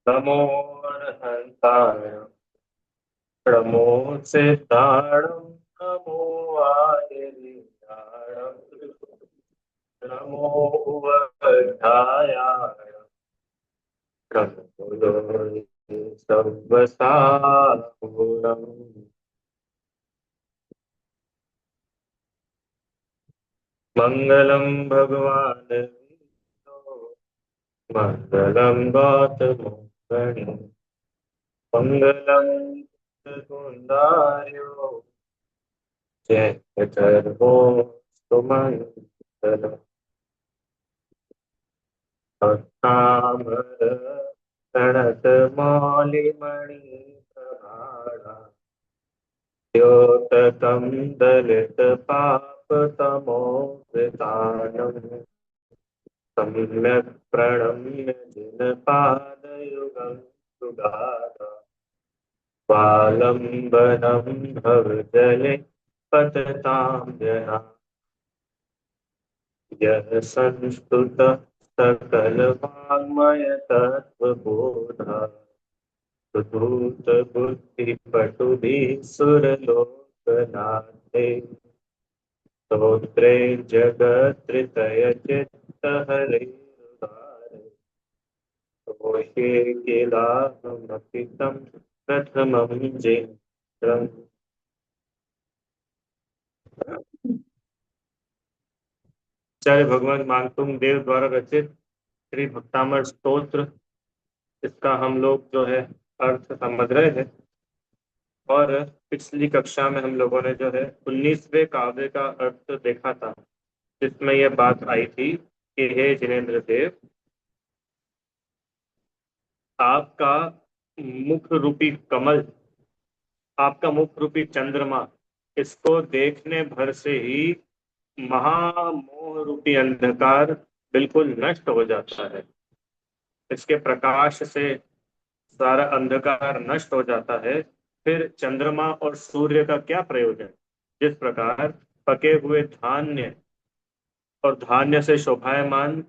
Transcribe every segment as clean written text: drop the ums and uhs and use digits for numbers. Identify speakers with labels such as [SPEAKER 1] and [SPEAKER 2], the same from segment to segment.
[SPEAKER 1] नमो अर्हन्ताय नमो सिद्धाणं नमो आयर्याणं नमो उवधायाय नमो सव्वसाहुरम् मङ्गलं भगवान् विष्णु मङ्गलं गौतमोऽग्रणे मङ्गलं कुन्दार्यो जयकर्मो सुमङ्गलम् भक्तामर प्रणतमालिमणिप्रभाणा द्योतकं दलितपापतमोकृतानम् सम्यक् प्रणम्य जिनपादयुगं सुगाता स्वालम्बनं भवजले पततां जना यः संस्तुतः सकलवाङ्मय तत्त्वबोधा सुधूतबुद्धिपटुभिः सुरलोकनाथे स्तोत्रे जगत्त्रयचित्तहरेरुदारे घोषे किलाहमपि तं प्रथमं जेन्द्रम्। आचार्य भगवान मानतुंग देव द्वारा रचित श्री भक्तामर स्तोत्र, इसका हम लोग जो है अर्थ समझ रहे हैं। और पिछली कक्षा में हम लोगों ने जो है 19वें काव्य का अर्थ देखा था, जिसमें यह बात आई थी कि हे जिनेन्द्र देव, आपका मुख रूपी कमल, आपका मुख रूपी चंद्रमा, इसको देखने भर से ही महामोह रूपी अंधकार बिल्कुल नष्ट हो जाता है। इसके प्रकाश से सारा अंधकार नष्ट हो जाता है। फिर चंद्रमा और सूर्य का क्या प्रयोजन। जिस प्रकार पके हुए धान्य और धान्य से शोभायमान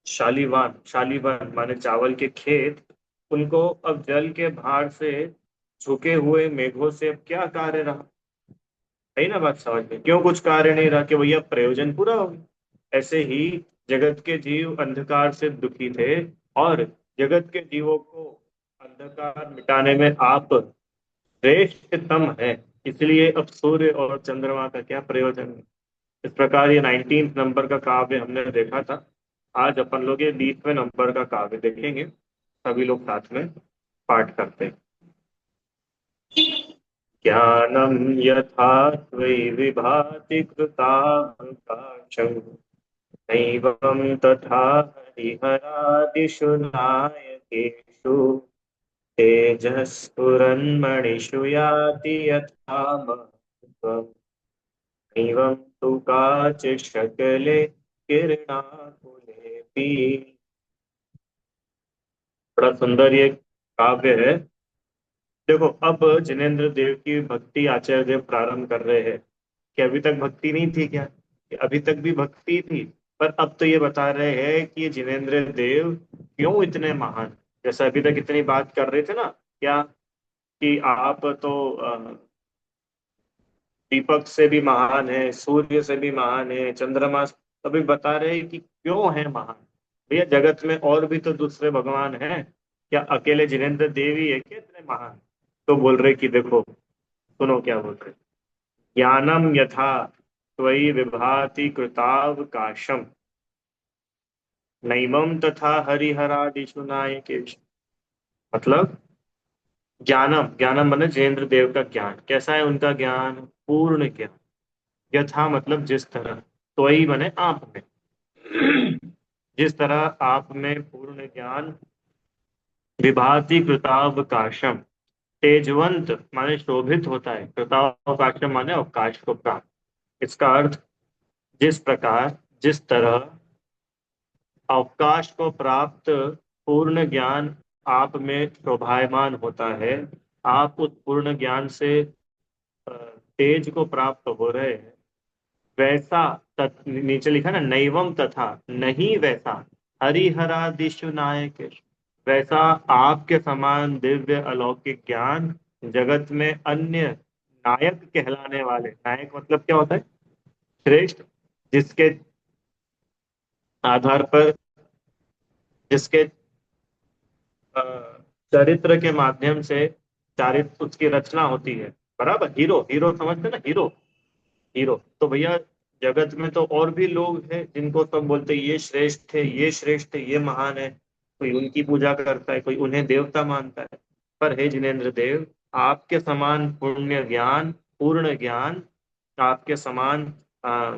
[SPEAKER 1] शालीवान, शालीवान माने चावल के खेत, उनको अब जल के भार से झुके हुए मेघों से अब क्या कार्य रहा। है ना बात समझ में? क्यों कुछ कार्य नहीं रहा कि भैया प्रयोजन पूरा हो गया। ऐसे ही जगत के जीव अंधकार से दुखी थे, और जगत के जीवों को अंधकार मिटाने में आप श्रेष्ठतम है। इसलिए अब सूर्य और चंद्रमा का क्या प्रयोजन है। इस प्रकार ये 19 नंबर का काव्य हमने देखा था। आज अपन लोग ये 20वें नंबर का काव्य देखेंगे। सभी लोग साथ में पाठ करते हैं। ज्ञानं यथा त्वयि विभाति कृताकाशं नैवं तथा हरिहरादिषु नायकेषु तेजस्फुरन्मणिषु याति यथा महत्त्वम् एवं तु काचित् शकले किरणाकुलेऽपि। बड़ा सुंदर ये काव्य है। देखो, अब जिनेन्द्र देव की भक्ति आचार्य देव प्रारंभ कर रहे हैं कि अभी तक भक्ति नहीं थी क्या, कि अभी तक भी भक्ति थी। पर अब तो ये बता रहे हैं कि ये जिनेन्द्र देव क्यों इतने महान। जैसे अभी तक इतनी बात कर रहे थे ना, क्या कि आप तो दीपक से भी महान है, सूर्य से भी महान है, चंद्रमा। अभी बता रहे हैं कि क्यों है महान। भैया जगत में और भी तो दूसरे भगवान हैं, क्या अकेले जिनेन्द्र देव ही है क्या इतने महान। तो बोल रहे कि देखो, सुनो क्या बोल रहे। ज्ञानम यथा त्वयि विभाति कृतावकाशम नैवं तथा हरिहरादिषु नायकेषु। मतलब ज्ञानम, ज्ञानम मतलब जिनेन्द्र देव का ज्ञान कैसा है। उनका ज्ञान पूर्ण ज्ञान। यथा मतलब जिस तरह, त्वयि माने आप में, जिस तरह आप में पूर्ण ज्ञान, विभाति कृतावकाशम, तेजवंत माने शोभित होता है, कृतावकाशम माने अवकाश को प्राप्त। इसका अर्थ जिस प्रकार, जिस तरह अवकाश को प्राप्त पूर्ण ज्ञान आप में शोभायमान होता है, आप उस पूर्ण ज्ञान से तेज को प्राप्त हो रहे हैं। वैसा नीचे लिखा ना, नैवम तथा नहीं वैसा हरिहरादिषु नायकेषु, वैसा आपके समान दिव्य अलौकिक ज्ञान जगत में अन्य नायक कहलाने वाले, नायक मतलब क्या होता है? श्रेष्ठ, जिसके आधार पर, जिसके अ, चरित्र के माध्यम से चारित्र उसकी रचना होती है। बराबर, हीरो, हीरो समझते ना, हीरो। हीरो तो भैया, जगत में तो और भी लोग हैं जिनको सब बोलते हैं ये श्रेष्ठ है, ये श्रेष्ठ है, ये महान है। कोई उनकी पूजा करता है, कोई उन्हें देवता मानता है। पर हे जिनेन्द्र देव, आपके समान पुण्य ज्ञान, पूर्ण ज्ञान, आपके समान अ,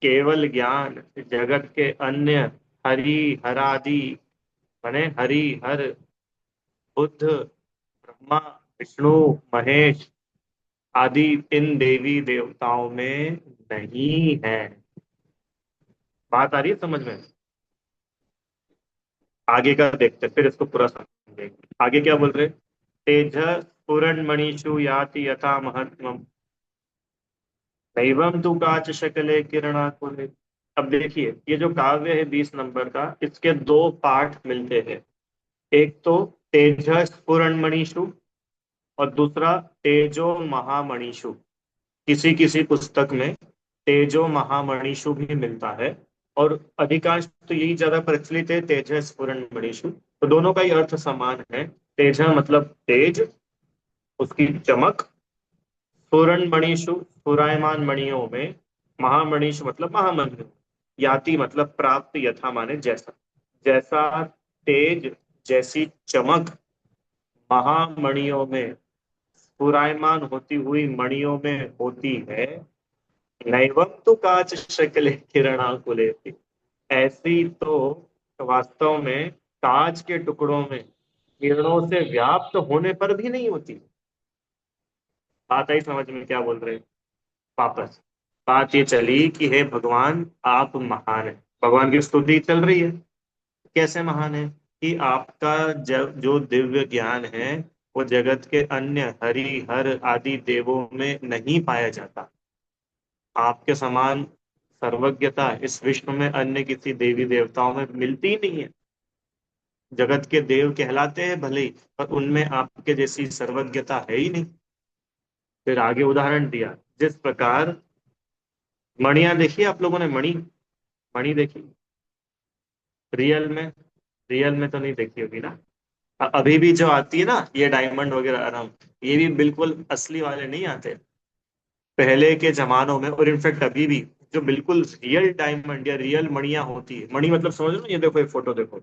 [SPEAKER 1] केवल ज्ञान जगत के अन्य हरि हरादि, माने हरि हर, बुद्ध, ब्रह्मा, विष्णु, महेश आदि इन देवी देवताओं में नहीं है। बात आ रही है समझ में? आगे का देखते फिर इसको पूरा समझेंगे। आगे क्या बोल रहे? तेज स्फुरन मणिषु याति यथा महत्वम, दैवम तु काच शकले किरणाकुले। अब देखिए, ये जो काव्य है 20 नंबर का, इसके दो पाठ मिलते हैं। एक तो तेज स्फुरन मणिषु, और दूसरा तेजो महामणिषु। किसी किसी पुस्तक में तेजो महामणिषु भी मिलता है, और अधिकांश तो यही ज्यादा प्रचलित है, तेज स्फुरन मणिषु। तो दोनों का ही अर्थ समान है। तेज मतलब तेज, उसकी चमक। स्फुरन मणिषु, स्फुरायमान मणियों में। महामणिषु मतलब महामणि। याति मतलब प्राप्त, यथा माने जैसा। जैसा तेज, जैसी चमक महामणियों में, स्फुरायमान होती हुई मणियों में होती है, नैवं तो काच शक्ले किरणाकुले, ऐसी तो वास्तव में कांच के टुकड़ों में किरणों से व्याप्त होने पर भी नहीं होती। बात आई समझ में क्या बोल रहे हैं? वापस बात ये चली कि हे भगवान, आप महान है। भगवान की स्तुति चल रही है। कैसे महान है? कि आपका जो दिव्य ज्ञान है, वो जगत के अन्य हरि हर आदि देवों में नहीं पाया जाता। आपके समान सर्वज्ञता इस विश्व में अन्य किसी देवी देवताओं में मिलती ही नहीं है। जगत के देव कहलाते हैं भले ही, पर उनमें आपके जैसी सर्वज्ञता है ही नहीं। फिर आगे उदाहरण दिया, जिस प्रकार मणियां देखी आप लोगों ने, मणि, मणि देखी रियल में? रियल में तो नहीं देखी होगी ना। अभी भी जो आती है ना ये डायमंड वगैरह आराम, ये भी बिल्कुल असली वाले नहीं आते। पहले के जमानों में, और इनफैक्ट अभी भी, जो बिल्कुल रियल डायमंड या रियल मणियां होती है, मणि मतलब समझ लो, ये देखो, ये फोटो देखो,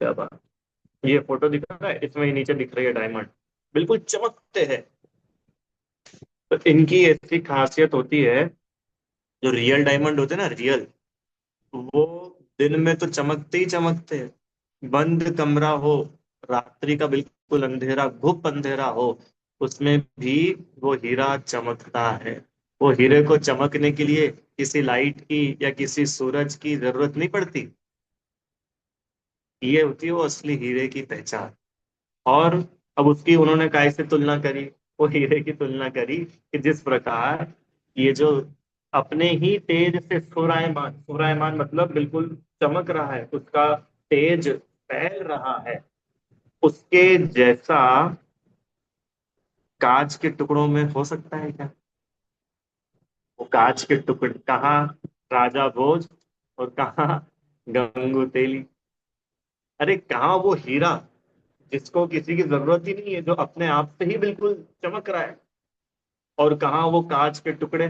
[SPEAKER 1] क्या बात, ये फोटो दिख रहा है, इसमें ही नीचे दिख रही है डायमंड, बिल्कुल चमकते हैं। तो इनकी ऐसी खासियत होती है, जो रियल डायमंड होते हैं ना, रियल, वो दिन में तो चमकते ही चमकते हैं। बंद कमरा हो, रात्रि का बिल्कुल अंधेरा, घुप अंधेरा हो, उसमें भी वो हीरा चमकता है। वो हीरे को चमकने के लिए किसी लाइट की या किसी सूरज की जरूरत नहीं पड़ती। ये होती है वो असली हीरे की पहचान। और अब उसकी उन्होंने काय से तुलना करी? वो हीरे की तुलना करी कि जिस प्रकार ये जो अपने ही तेज से सुरायमान, सुरायमान मतलब बिल्कुल चमक रहा है, उसका तेज फैल रहा है, उसके जैसा कांच के टुकड़ों में हो सकता है क्या? वो कांच के टुकड़े कहाँ? राजा भोज, और कहाँ गंगू तेली। अरे कहाँ वो हीरा जिसको किसी की जरूरत ही नहीं है, जो अपने आप से ही बिल्कुल चमक रहा है, और कहाँ वो कांच के टुकड़े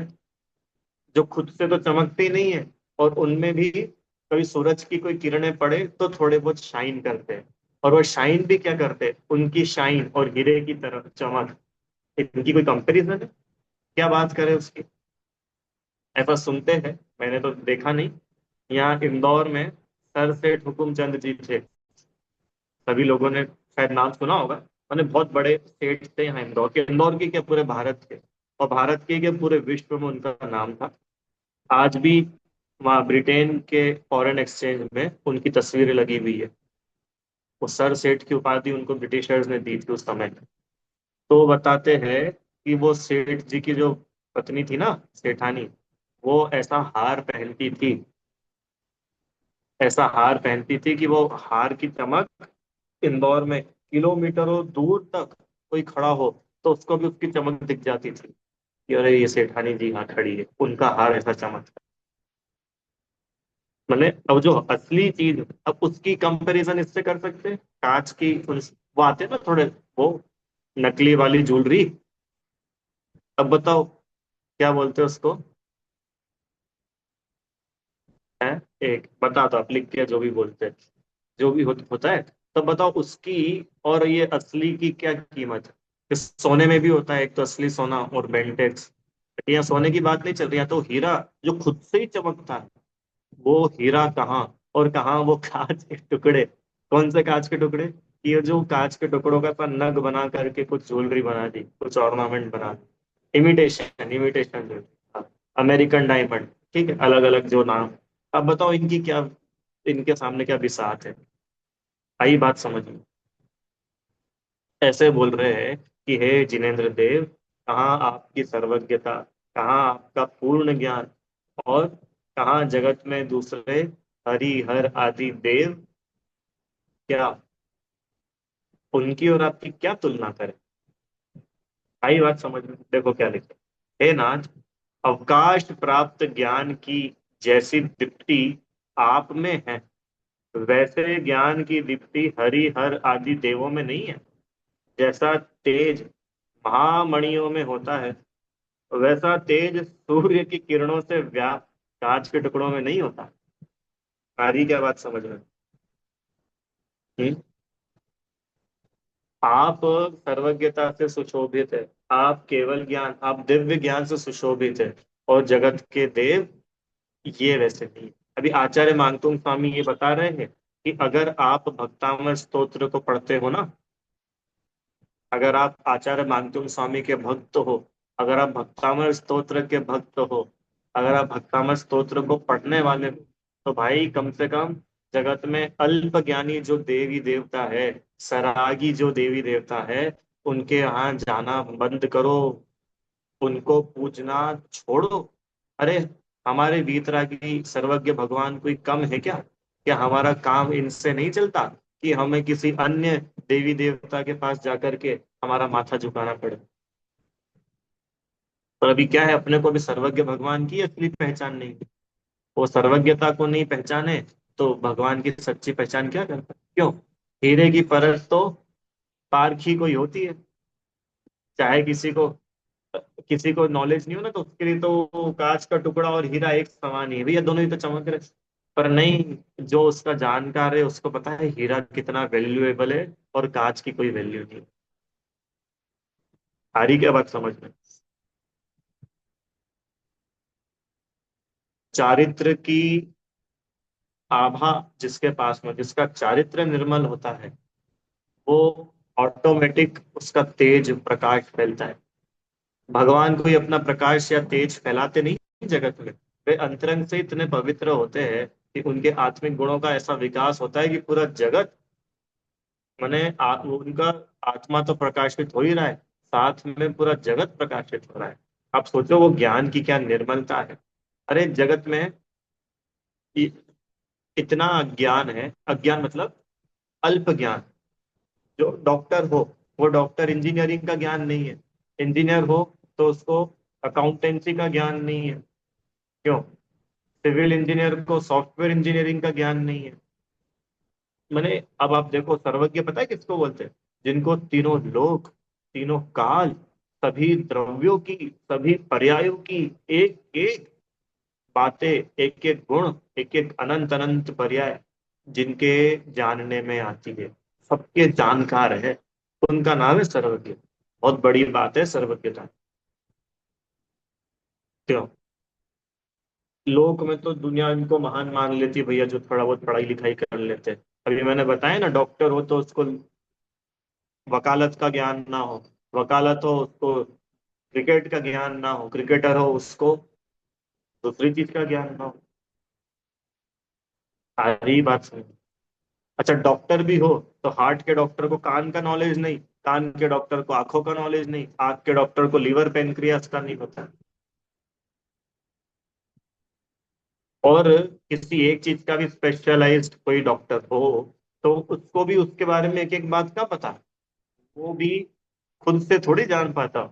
[SPEAKER 1] जो खुद से तो चमकते ही नहीं है, और उनमें भी कभी सूरज की कोई किरणें पड़े तो थोड़े बहुत शाइन करते हैं। और वो शाइन भी क्या करते हैं, उनकी शाइन और हीरे की तरह चमक, इनकी कोई कंपैरिजन है? क्या बात करें उसकी। ऐसा सुनते हैं, मैंने तो देखा नहीं। यहाँ इंदौर में सर सेठ हुकुमचंद जी थे, सभी लोगों ने शायद नाम सुना होगा। मैंने बहुत बड़े सेठ थे यहाँ इंदौर के, इंदौर के क्या पूरे भारत के, और भारत के क्या पूरे विश्व में उनका नाम था। आज भी वहाँ ब्रिटेन के फॉरेन एक्सचेंज में उनकी तस्वीरें लगी हुई है। वो सर सेठ की उपाधि उनको ब्रिटिशर्स ने दी थी उस समय। तो वो बताते हैं कि वो सेठ जी की जो पत्नी थी ना, सेठानी, वो ऐसा हार पहनती थी ऐसा हार पहनती थी कि वो हार की चमक इंदौर में किलोमीटरों दूर तक कोई खड़ा हो तो उसको भी उसकी चमक दिख जाती थी कि अरे ये सेठानी जी यहाँ खड़ी है, उनका हार ऐसा चमकता। मतलब अब जो असली चीज, अब उसकी कंपैरिजन इससे कर सकते हैं, कांच की वो आते हैं ना थोड़े, वो नकली वाली ज्वेलरी। अब बताओ क्या बोलते हैं उसको, है, एक बता दो, आप लिख के जो भी बोलते हैं, जो भी होता है। तब बताओ उसकी और ये असली की क्या कीमत है। इस सोने में भी होता है, एक तो असली सोना और बेंटेक्स। यहाँ सोने की बात नहीं चल रही, यहाँ तो हीरा जो खुद से ही चमकता है, वो हीरा कहाँ, और कहाँ वो कांच के टुकड़े। कौन से कांच के टुकड़े, ये जो कांच के टुकड़ों का सा नग बना करके कुछ ज्वेलरी बना दी, कुछ ऑर्नामेंट बना दी, imitation imitation jewellery, American diamond, ठीक है, अलग अलग जो नाम। अब बताओ इनकी क्या, इनके सामने क्या बिसात है। आई बात समझ में। ऐसे बोल रहे हैं कि हे जिनेंद्र देव, कहाँ आपकी सर्वज्ञता, कहाँ आपका पूर्ण ज्ञान, और कहाँ जगत में दूसरे हरि हर आदि देव, क्या उनकी और आपकी क्या तुलना करें। आई बात समझ में, देखो क्या लिखे। हे नाथ, अवकाश प्राप्त ज्ञान की जैसी दीप्ति आप में है, वैसे ज्ञान की दीप्ति हरि हर आदि देवों में नहीं है। जैसा तेज महामणियों में होता है, वैसा तेज सूर्य की किरणों से व्याप्त कांच के टुकड़ों में नहीं होता। आ रही क्या बात समझ में। हम्म? आप सर्वज्ञता से सुशोभित है, आप केवल ज्ञान, आप दिव्य ज्ञान से सुशोभित है, और जगत के देव ये वैसे नहीं। अभी आचार्य मानतुंग स्वामी ये बता रहे हैं कि अगर आप भक्तामर स्तोत्र को पढ़ते हो ना, अगर आप आचार्य मानतुंग स्वामी के भक्त हो, अगर आप भक्तामर स्तोत्र के भक्त हो, अगर आप भक्तामर स्तोत्र को पढ़ने वाले हो, तो भाई कम से कम जगत में अल्प ज्ञानी जो देवी देवता है, सरागी जो देवी देवता है, उनके यहाँ जाना बंद करो, उनको पूजना छोड़ो। अरे हमारे वीतरागी सर्वज्ञ भगवान कोई कम है क्या? क्या हमारा काम इनसे नहीं चलता कि हमें किसी अन्य देवी देवता के पास जाकर के हमारा माथा झुकाना पड़े? पर अभी क्या है, अपने को भी सर्वज्ञ भगवान की असली पहचान नहीं है। वो सर्वज्ञता को नहीं पहचाने तो भगवान की सच्ची पहचान क्या करता, क्यों? हीरे की परख तो पारखी को ही होती है। चाहे किसी को नॉलेज नहीं हो ना, तो उसके लिए तो वो कांच का टुकड़ा और हीरा एक समान ही है, भैया दोनों ही तो चमक रहे। पर नहीं, जो उसका जानकार है उसको पता है हीरा कितना वैल्यूएबल है और कांच की कोई वैल्यू नहीं। आ रही क्या बात समझ में। चारित्र की आभा जिसके पास में, जिसका चारित्र निर्मल होता है, वो ऑटोमेटिक उसका तेज प्रकाश फैलता है। भगवान कोई अपना प्रकाश या तेज फैलाते नहीं जगत में, वे अंतरंग से इतने पवित्र होते हैं कि उनके आत्मिक गुणों का ऐसा विकास होता है कि पूरा जगत, माने उनका आत्मा तो प्रकाशित हो ही रहा है, साथ में पूरा जगत प्रकाशित हो रहा है। आप सोचो वो ज्ञान की क्या निर्मलता है। अरे जगत में इ- इतना अज्ञान है, अज्ञान मतलब अल्प ज्ञान। जो डॉक्टर हो, वो डॉक्टर इंजीनियरिंग का ज्ञान नहीं है, इंजीनियर हो तो उसको अकाउंटेंसी का ज्ञान नहीं है, क्यों? सिविल इंजीनियर को सॉफ्टवेयर इंजीनियरिंग का ज्ञान नहीं है। मैंने, अब आप देखो सर्वज्ञ पता है किसको बोलते हैं? जिनको तीनों लोक, तीनों काल, सभी द्रव्यों की, सभी पर्यायों की, एक एक बातें, एक एक गुण, एक एक अनंत अनंत पर्याय जिनके जानने में आती है, सबके जानकार है, उनका नाम है सर्वज्ञ। बहुत बड़ी बात है सर्वज्ञता। क्यों? लोक में तो दुनिया इनको महान मान लेती है भैया, जो थोड़ा बहुत पढ़ाई लिखाई कर लेते हैं। अभी मैंने बताया ना, डॉक्टर हो तो उसको वकालत का ज्ञान ना हो, वकालत हो उसको क्रिकेट का ज्ञान ना हो, क्रिकेटर हो उसको दूसरी चीज का ज्ञान ना हो। सारी बात समझ। अच्छा डॉक्टर भी हो तो हार्ट के डॉक्टर को कान का नॉलेज नहीं, कान के डॉक्टर को आंखों का नॉलेज नहीं, आंख के डॉक्टर को लीवर पेनक्रियास का नहीं होता। और किसी एक चीज का भी स्पेशलाइज्ड कोई डॉक्टर हो, तो उसको भी उसके बारे में एक एक बात का पता है। वो भी खुद से थोड़ी जान पाता।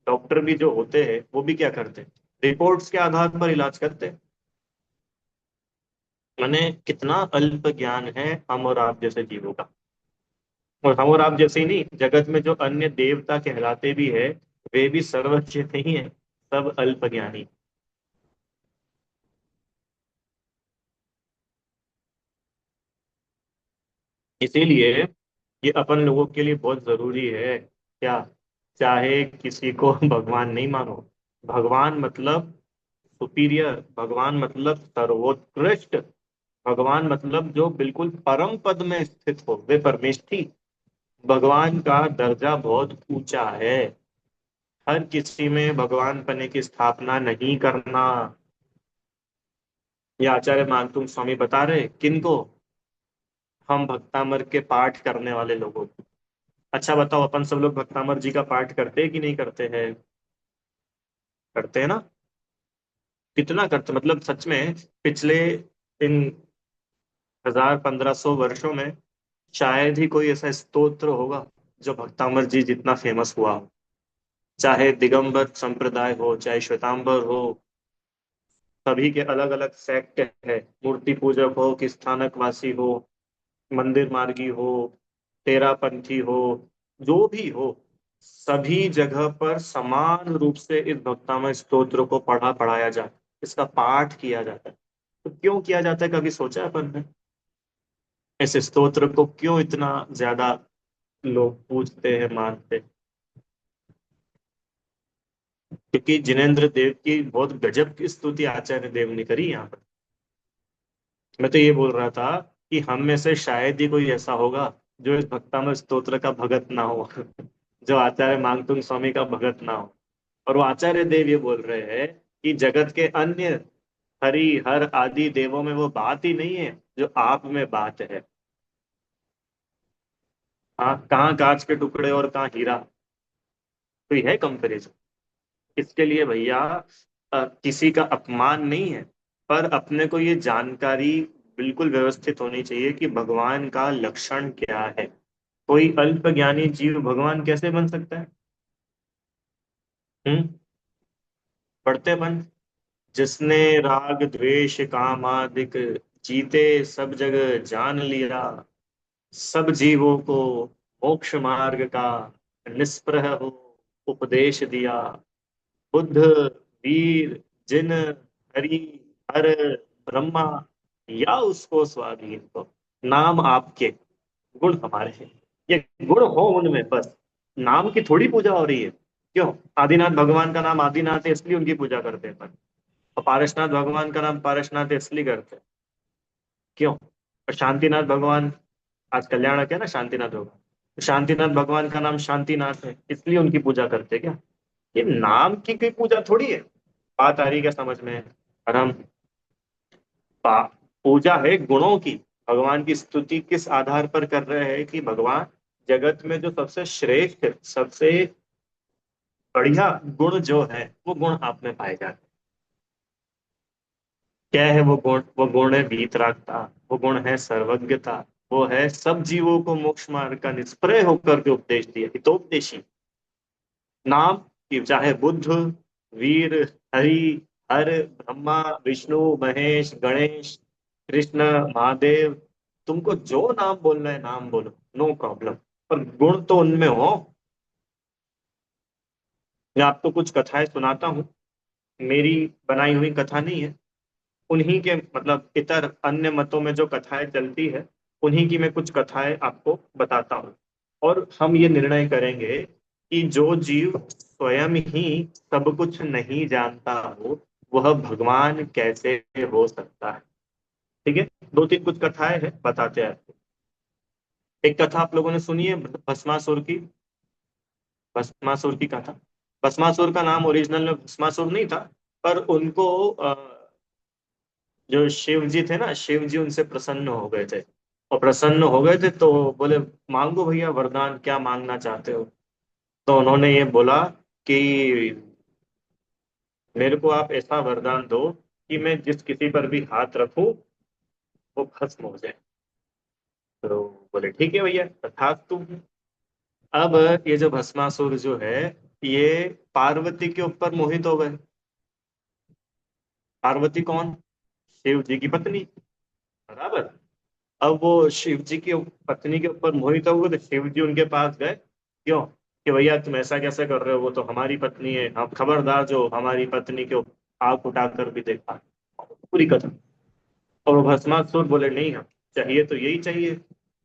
[SPEAKER 1] डॉक्टर भी जो होते हैं वो भी क्या करते हैं, रिपोर्ट्स के आधार पर इलाज करते हैं। माने कितना अल्प ज्ञान है हम और आप जैसे जीवों का। और हम और आप जैसे ही नहीं, जगत में जो अन्य देवता कहलाते भी है, वे भी सर्वज्ञ नहीं है, सब अल्प ज्ञानी। इसीलिए ये अपन लोगों के लिए बहुत जरूरी है क्या, चाहे किसी को भगवान नहीं मानो, भगवान मतलब सुपीरियर, भगवान मतलब सर्वोत्कृष्ट, भगवान मतलब जो बिल्कुल परम पद में स्थित हो, वे परमेष्ठी। भगवान का दर्जा बहुत ऊंचा है। हर किसी में भगवान पने की स्थापना नहीं करना। ये आचार्य मानतुम स्वामी बता रहे किनको, हम भक्तामर के पाठ करने वाले लोगों को। अच्छा बताओ, अपन सब लोग भक्तामर जी का पाठ करते हैं कि नहीं करते हैं? करते हैं ना? कितना करते, मतलब सच में पिछले इन 1000-1500 वर्षों में शायद ही कोई ऐसा स्तोत्र होगा जो भक्तामर जी जितना फेमस हुआ हो। चाहे दिगंबर संप्रदाय हो, चाहे श्वेतांबर हो, सभी के अलग अलग सेक्ट है। मूर्ति पूजक हो कि स्थानक वासी हो, मंदिर मार्गी हो, तेरापंथी हो, जो भी हो, सभी जगह पर समान रूप से इस भक्तामय स्तोत्र को पढ़ाया जाता है, इसका पाठ किया जाता है। तो क्यों किया जाता है, कभी सोचा है अपन ने? इस स्तोत्र को क्यों इतना ज्यादा लोग पूजते हैं, मानते हैं? क्योंकि जिनेन्द्र देव की बहुत गजब की स्तुति आचार्य देव ने करी यहाँ पर। मैं तो ये बोल रहा था कि हम में से शायद ही कोई ऐसा होगा जो इस भक्तामृत स्तोत्र का भगत ना हो, जो आचार्य मांगतुंग स्वामी का भगत ना हो। और वो आचार्य देव ये बोल रहे हैं कि जगत के अन्य हरि हर आदि देवों में वो बात ही नहीं है जो आप में बात है। हाँ, कहाँ कांच के टुकड़े और कहाँ हीरा, कोई है कंपैरिजन? इसके लिए भैया किसी का अपमान नहीं है, पर अपने को ये जानकारी बिल्कुल व्यवस्थित होनी चाहिए कि भगवान का लक्षण क्या है। कोई अल्प ज्ञानी जीव भगवान कैसे बन सकता है? हम्म, पढ़ते अपन, जिसने राग द्वेष काम आदिक जीते सब जग जान लिया, सब जीवों को मोक्ष मार्ग का निष्प्रह हो उपदेश दिया, बुद्ध वीर जिन हरि हर ब्रह्मा, या उसको स्वाधीन को। नाम आपके, गुण हमारे हैं, ये गुण हो उनमें बस। नाम की थोड़ी पूजा हो रही है। क्यों? आदिनाथ भगवान का नाम आदिनाथ है इसलिए उनकी पूजा करते हैं अपन। और पारसनाथ भगवान का नाम पारसनाथ है इसलिए करते हैं। क्यों? और शांतिनाथ भगवान, आज कल्याणक है ना शांतिनाथ भगवान, तो शांतिनाथ भगवान का नाम शांतिनाथ है इसलिए उनकी पूजा करते हैं क्या? ये नाम की कोई पूजा थोड़ी है। बात आ रही है क्या समझ में? और हम पूजा है गुणों की। भगवान की स्तुति किस आधार पर कर रहे हैं कि भगवान जगत में जो सबसे श्रेष्ठ, सबसे बढ़िया गुण जो है, वो गुण आप में पाए जाते हैं। क्या है वो गुण? वो गुण है वीतरागता, वो गुण है सर्वज्ञता, वो है सब जीवों को मोक्ष मार्ग का निष्प्रय होकर के उपदेश दिया, हितोपदेशी। नाम कि चाहे बुद्ध, वीर, हरि, हर, ब्रह्मा, विष्णु, महेश, गणेश, कृष्ण, महादेव, तुमको जो नाम बोलना है नाम बोलो, नो प्रॉब्लम, पर गुण तो उनमें हो। मैं आपको कुछ कथाएं सुनाता हूँ, मेरी बनाई हुई कथा नहीं है, उन्हीं के मतलब इतर अन्य मतों में जो कथाएं चलती है, उन्हीं की मैं कुछ कथाएं आपको बताता हूँ। और हम ये निर्णय करेंगे कि जो जीव स्वयं ही सब कुछ नहीं जानता हो, वह भगवान कैसे हो सकता है। ठीक है, दो तीन कुछ कथाएं हैं, बताते हैं आपको। एक कथा आप लोगों ने सुनी है भस्मासुर की? भस्मासुर की कथा। भस्मासुर का नाम ओरिजिनल में भस्मासुर नहीं था, पर उनको जो शिव जी थे ना, शिव जी उनसे प्रसन्न हो गए थे। और प्रसन्न हो गए थे तो बोले, मांगो भैया वरदान, क्या मांगना चाहते हो? तो उन्होंने ये बोला कि मेरे को आप ऐसा वरदान दो कि मैं जिस किसी पर भी हाथ रखूं वो भस्म हो जाए। तो बोले ठीक है भैया, तथास्तु। अब ये जो भस्मासुर जो है, ये पार्वती के ऊपर मोहित हो गए। पार्वती कौन? शिव जी की पत्नी, बराबर। अब वो शिव जी की पत्नी के ऊपर मोहित हो गए, तो शिव जी उनके पास गए। क्यों? कि भैया तुम ऐसा कैसे कर रहे हो, वो तो हमारी पत्नी है, आप खबरदार जो हमारी पत्नी को आग उठाकर भी देखा। पूरी कथा। और वो भस्मासुर बोले नहीं, हम चाहिए तो यही चाहिए।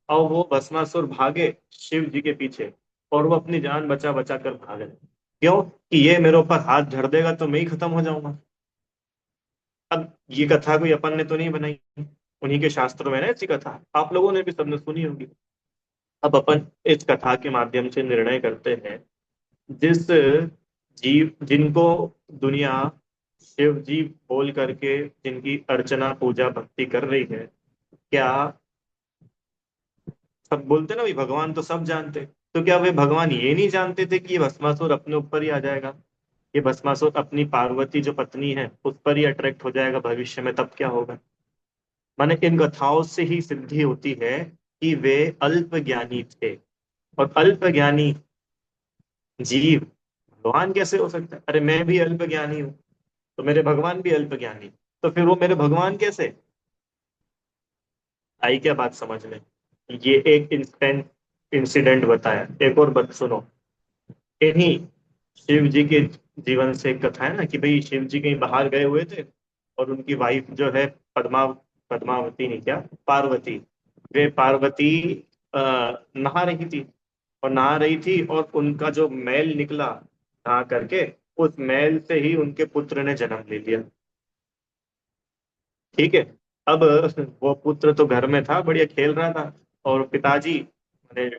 [SPEAKER 1] और वो भस्मासुर भागे शिव जी के पीछे, और वो अपनी जान बचा बचा कर भागे। क्यों? कि ये मेरे ऊपर हाथ झड़ देगा तो मैं ही खत्म हो जाऊंगा। अब ये कथा कोई अपन ने तो नहीं बनाई, उन्हीं के शास्त्रों में ना ऐसी कथा आप लोगों ने भी सबने सुनी होगी। अब अपन इस कथा के माध्यम से निर्णय करते हैं, जिस जीव जिनको दुनिया शिव जी बोल करके जिनकी अर्चना पूजा भक्ति कर रही है, क्या सब बोलते ना भाई भगवान तो सब जानते, तो क्या वे भगवान ये नहीं जानते थे कि ये भस्मासुर अपने ऊपर ही आ जाएगा? ये भस्मासुर अपनी पार्वती जो पत्नी है उस पर ही अट्रैक्ट हो जाएगा भविष्य में, तब क्या होगा? माने इन कथाओं से ही सिद्धि होती है कि वे अल्प ज्ञानी थे। और अल्प ज्ञानी जीव भगवान कैसे हो सकता है? अरे मैं भी अल्प ज्ञानी हूँ, तो मेरे भगवान भी अल्प ज्ञानी, तो फिर वो मेरे भगवान कैसे? आई क्या बात समझ में? ये एक इंस्टेंट इंसिडेंट बताया, एक और बात सुनो। इन्हीं शिव जी के जीवन से एक कथा है ना, कि भाई शिव जी कहीं बाहर गए हुए थे, और उनकी वाइफ जो है पद्मावती नहीं, क्या पार्वती, वे पार्वती नहा रही थी। और नहा रही थी और उनका जो मैल निकला नहा करके, उस मैल से ही उनके पुत्र ने जन्म ले लिया। ठीक है। अब वो पुत्र तो घर में था, बढ़िया खेल रहा था। और पिताजी मैंने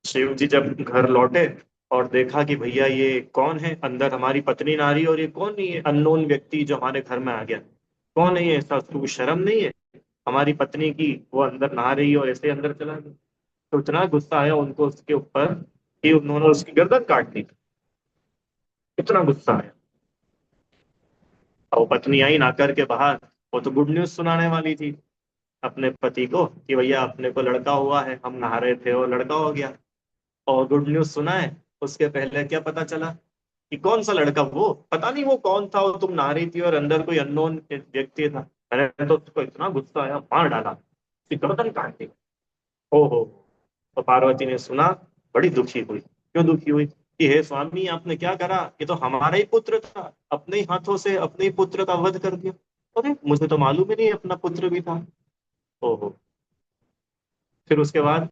[SPEAKER 1] शिव जी जब घर लौटे और देखा कि भैया ये कौन है, अंदर हमारी पत्नी नहा रही है, और ये कौन नहीं है, अननोन व्यक्ति जो हमारे घर में आ गया, कौन है ये, ऐसा उसको कुछ शर्म नहीं है? हमारी पत्नी की वो अंदर नहा रही है और ऐसे अंदर चला गया। तो इतना गुस्सा आया उनको उसके ऊपर कि उन्होंने उसकी गर्दन काट दी। इतना गुस्सा आया। और वो पत्नी आई ना करके बाहर, वो तो गुड न्यूज सुनाने वाली थी अपने पति को कि भैया अपने को लड़का हुआ है, हम नहा रहे थे और लड़का हो गया। और गुड न्यूज सुना है, उसके पहले क्या पता चला कि कौन सा लड़का, वो पता नहीं वो कौन था, वो तुम नहा रही थी और अंदर कोई अननोन व्यक्ति था। मैंने तो उसको इतना गुस्सा आया, मार डाला, उसकी गर्दन काट दी। ओहो। तो पार्वती ने सुना, बड़ी दुखी हुई। क्यों दुखी हुई? कि हे स्वामी आपने क्या करा, ये तो हमारा ही पुत्र था, अपने ही हाथों से अपने ही पुत्र का वध कर दिया। अरे मुझे तो मालूम ही नहीं अपना पुत्र भी था। ओहो। फिर उसके बाद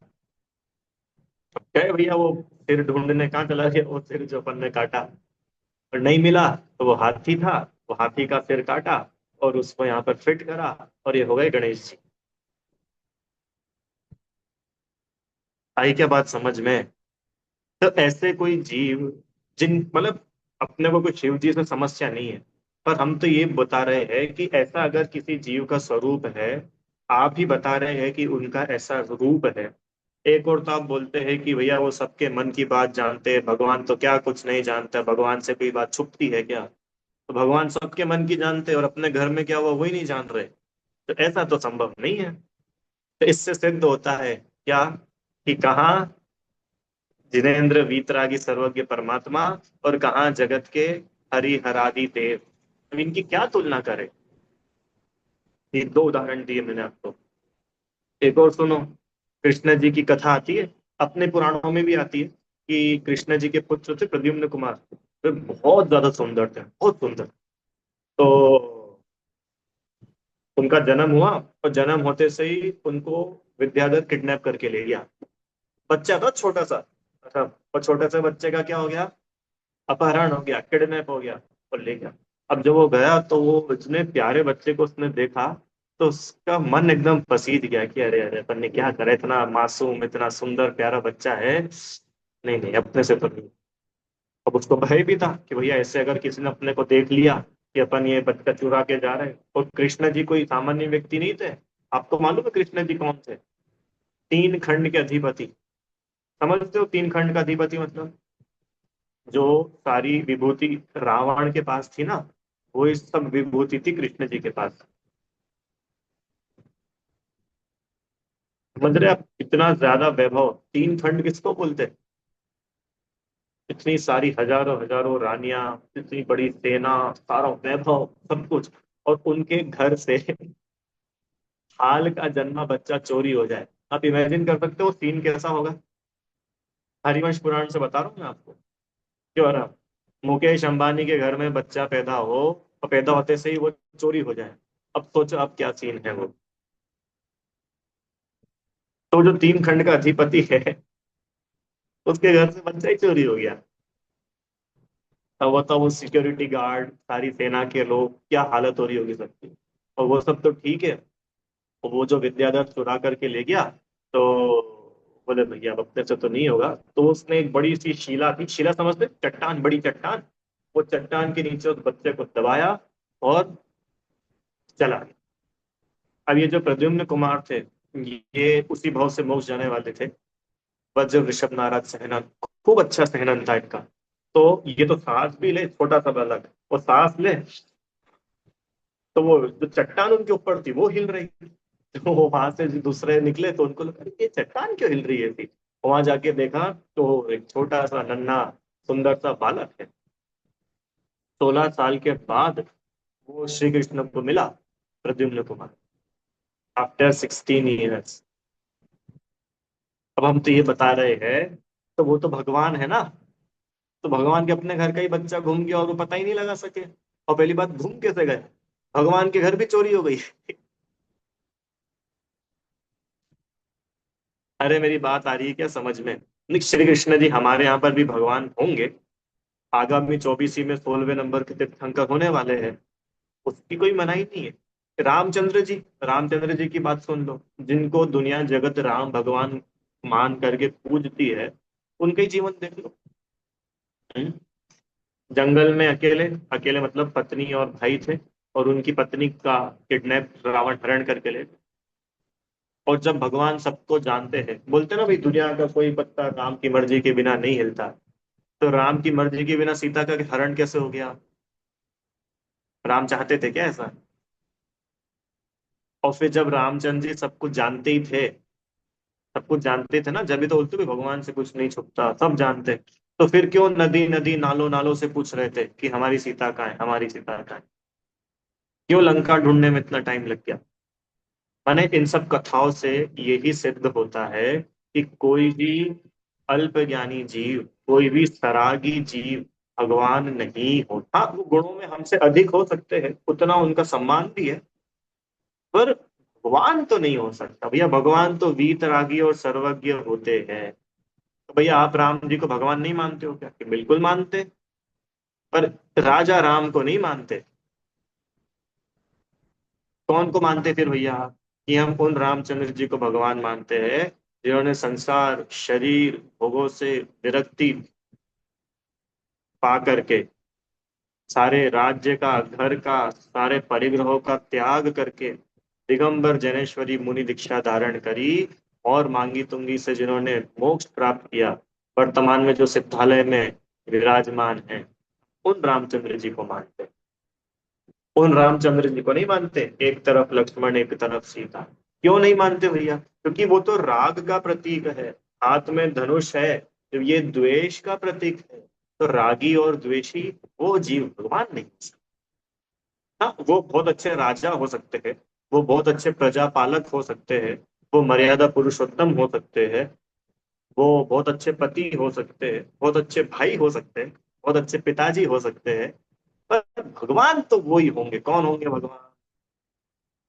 [SPEAKER 1] गए भैया, वो सिर ढूंढने कहाँ चला गया, वो सिर जो अपन ने काटा और नहीं मिला, तो वो हाथी था, वो हाथी का सिर काटा और उसको यहाँ पर फिट करा, और ये हो गए गणेश जी। आई क्या बात समझ में? तो ऐसे कोई जीव, जिन मतलब अपने को कोई शिव जी से समस्या नहीं है, पर हम तो ये बता रहे हैं कि ऐसा अगर किसी जीव का स्वरूप है, आप ही बता रहे हैं कि उनका ऐसा रूप है। एक और तो आप बोलते हैं कि भैया वो सबके मन की बात जानते हैं, भगवान तो क्या कुछ नहीं जानता, भगवान से कोई बात छुपती है क्या? तो भगवान सबके मन की जानते हैं और अपने घर में क्या हुआ वही नहीं जान रहे, तो ऐसा तो संभव नहीं है। तो इससे सिद्ध होता है क्या, कि कहाँ जिनेन्द्र वीतरागी सर्वज्ञ परमात्मा, और कहाँ जगत के हरि हरादि देव। अब इनकी क्या तुलना करें? ये दो उदाहरण दिए मैंने आपको। एक और सुनो। कृष्ण जी की कथा आती है, अपने पुराणों में भी आती है, कि कृष्ण जी के पुत्र थे प्रद्युम्न कुमार। वे बहुत ज्यादा सुंदर थे, बहुत सुंदर। तो उनका जन्म हुआ, और जन्म होते से ही उनको विद्याधर किडनैप करके ले गया। बच्चा था छोटा सा। अच्छा। और छोटे से बच्चे का क्या हो गया? अपहरण हो गया, किडनैप हो गया और ले गया। अब जब वो गया तो वो इतने प्यारे बच्चे को उसने देखा, तो उसका मन एकदम पसीज गया कि अरे अरे अपन ने क्या करा, इतना मासूम इतना सुंदर प्यारा बच्चा है, नहीं नहीं अपने से तो नहीं। अब उसको भय भी था कि भैया ऐसे अगर किसी ने अपने को देख लिया कि अपन ये बच्चा चुरा के जा रहे हैं। और कृष्ण जी कोई सामान्य व्यक्ति नहीं थे। आपको मालूम है कृष्ण जी कौन थे? तीन खंड के अधिपति। समझते हो तीन खंड का अधिपति मतलब? जो सारी विभूति रावण के पास थी ना, वो इस सब विभूति थी कृष्ण जी के पास। समझ रहे आप, इतना ज्यादा वैभव, तीन खंड किसको बोलते हैं? इतनी सारी हजारों हजारों रानियां, इतनी बड़ी सेना, सारा वैभव, सब कुछ, और उनके घर से हाल का जन्मा बच्चा चोरी हो जाए। आप इमेजिन कर सकते हो सीन कैसा होगा? हरिवंश पुराण से बता रहा हूँ मैं आपको। क्यों रहा, मुकेश अंबानी के घर में बच्चा पैदा हो, और पैदा होते से ही वो चोरी हो जाए। अब सोचो आप क्या सीन है वो। तो जो तीन खंड का अधिपति है, उसके घर से बच्चा ही चोरी हो गया। अब बताओ वो सिक्योरिटी गार्ड, सारी सेना के लोग, क्या हालत हो रही होगी सबकी। और वो सब तो ठीक है, वो जो विद्याधर चुरा करके ले गया, तो बोले भैया अब अपने से तो नहीं होगा, तो उसने एक बड़ी सी शिला थी, शिला समझते, चट्टान, बड़ी चट्टान, वो चट्टान के नीचे उस बच्चे को दबाया और चला गया। अब ये जो प्रद्युम्न कुमार थे, ये उसी भाव से मोक्ष जाने वाले थे। वज्र ऋषभ नारद सहनन, खूब अच्छा सहनन था इनका। तो ये तो सांस भी ले, छोटा सा बालक, वो सांस ले, तो वो जो चट्टान उनके ऊपर थी वो हिल रही थी। तो वो वहां से जो दूसरे निकले तो उनको लगा "अरे, ये चट्टान क्यों हिल रही है थी"। वहां जाके देखा तो एक छोटा सा नन्हा सुंदर सा बालक है। 16 साल के बाद वो श्री कृष्ण को मिला, प्रद्युम्न कुमार, आफ्टर 16 ईयर्स। अब हम तो ये बता रहे हैं, तो वो तो भगवान है ना, तो भगवान के अपने घर का ही बच्चा घूम गया और वो पता ही नहीं लगा सके। और पहली बात, घूम कैसे गए? भगवान के घर भी चोरी हो गई। अरे मेरी बात आ रही है क्या समझ में? नहीं, श्री कृष्ण जी हमारे यहाँ पर भी भगवान होंगे। आगामी 24 में 16वें नंबर के तीर्थंकर होने वाले हैं, उसकी कोई मनाही नहीं है। रामचंद्र जी, रामचंद्र जी की बात सुन लो, जिनको दुनिया जगत राम भगवान मान करके पूजती है, उनका ही जीवन देख लो। हम्म? जंगल में अकेले, अकेले मतलब पत्नी और भाई थे, और उनकी पत्नी का किडनैप रावण हरण करके ले गया। और जब भगवान सबको जानते हैं, बोलते ना भाई दुनिया का कोई पत्ता राम की मर्जी के बिना नहीं हिलता, तो राम की मर्जी के बिना सीता का हरण कैसे हो गया? राम चाहते थे क्या ऐसा? और फिर जब रामचंद्र जी सब कुछ जानते ही थे, सब कुछ जानते थे ना, जब भी तो बोलते भी भगवान से कुछ नहीं छुपता, सब जानते, तो फिर क्यों नदी नदी नालों नालों से पूछ रहे थे कि हमारी सीता कहाँ है, हमारी सीता कहाँ है? क्यों लंका ढूंढने में इतना टाइम लग गया? माने इन सब कथाओं से यही सिद्ध होता है कि कोई भी अल्प ज्ञानी जीव, कोई भी सरागी जीव भगवान नहीं होता। हाँ, वो गुणों में हमसे अधिक हो सकते हैं, उतना उनका सम्मान भी है, पर भगवान तो नहीं हो सकता भैया। भगवान तो वीतरागी और सर्वज्ञ होते हैं। तो भैया आप राम जी को भगवान नहीं मानते हो क्या? कि बिल्कुल मानते, पर राजा राम को नहीं मानते। कौन को मानते फिर भैया आप? कि हम उन रामचंद्र जी को भगवान मानते हैं, जिन्होंने संसार, शरीर, भोगों से विरक्ति पा करके, सारे राज्य का, घर का, सारे परिग्रहों का त्याग करके, दिगंबर जनेश्वरी मुनि दीक्षा धारण करी, और मांगी तुंगी से जिन्होंने मोक्ष प्राप्त किया, वर्तमान में जो सिद्धालय में विराजमान है, उन रामचंद्र जी को मानते हैं। उन रामचंद्र जी को नहीं मानते, एक तरफ लक्ष्मण एक तरफ सीता। क्यों नहीं मानते भैया? क्योंकि वो तो राग का प्रतीक है, हाथ में धनुष है, तो ये द्वेष का प्रतीक है। तो रागी और द्वेषी वो जीव भगवान नहीं हो सकते। हाँ, वो बहुत अच्छे राजा हो सकते हैं, वो बहुत अच्छे प्रजापालक हो सकते हैं, वो मर्यादा पुरुषोत्तम हो सकते हैं, वो बहुत अच्छे पति हो सकते हैं, बहुत अच्छे भाई हो सकते हैं, बहुत अच्छे पिताजी हो सकते हैं, पर भगवान तो वो ही होंगे। कौन होंगे भगवान?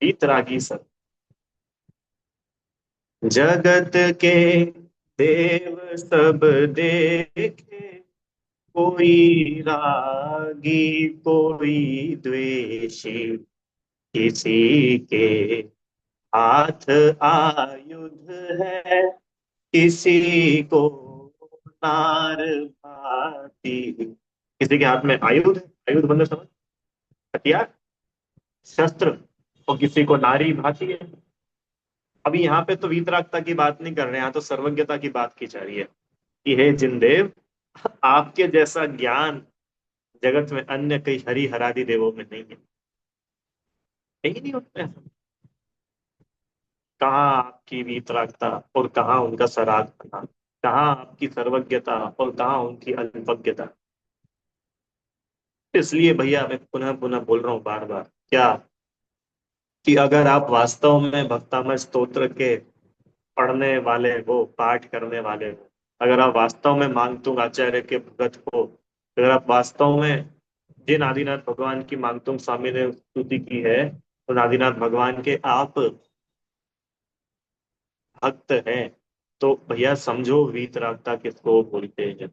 [SPEAKER 1] वीतरागी सब। जगत के देव सब देखे, कोई रागी कोई द्वेषी, किसी के हाथ आयुध है, किसी को नार भाती। किसी के हाथ में आयुध है, आयुध मतलब समझ, हथियार, शस्त्र, और किसी को नारी भाती है। अभी यहाँ पे तो वीतरागता की बात नहीं कर रहे हैं, यहाँ तो सर्वज्ञता की बात की जा रही है कि हे जिनदेव, आपके जैसा ज्ञान जगत में अन्य कई हरि हरादि देवों में नहीं है, यही नहीं होता है। कहाँ आपकी वीतरागता और कहाँ उनका सराहना, कहाँ आपकी सर्वज्ञता और कहाँ उनकी अल्पज्ञता। इसलिए भैया मैं पुनः पुनः बोल रहा हूँ बार बार, क्या, कि अगर आप वास्तव में भक्तामय स्तोत्र के पढ़ने वाले हो, पाठ करने वाले हो, अगर आप वास्तव में मांगतुंग आचार्य के भगत हो, अगर आप वास्तव में जिन आदिनाथ भगवान की मांगतुंग स्वामी ने स्तुति की है, उन आदिनाथ भगवान के आप भक्त हैं, तो भैया समझो वीतरागता किसको बोलते हैं।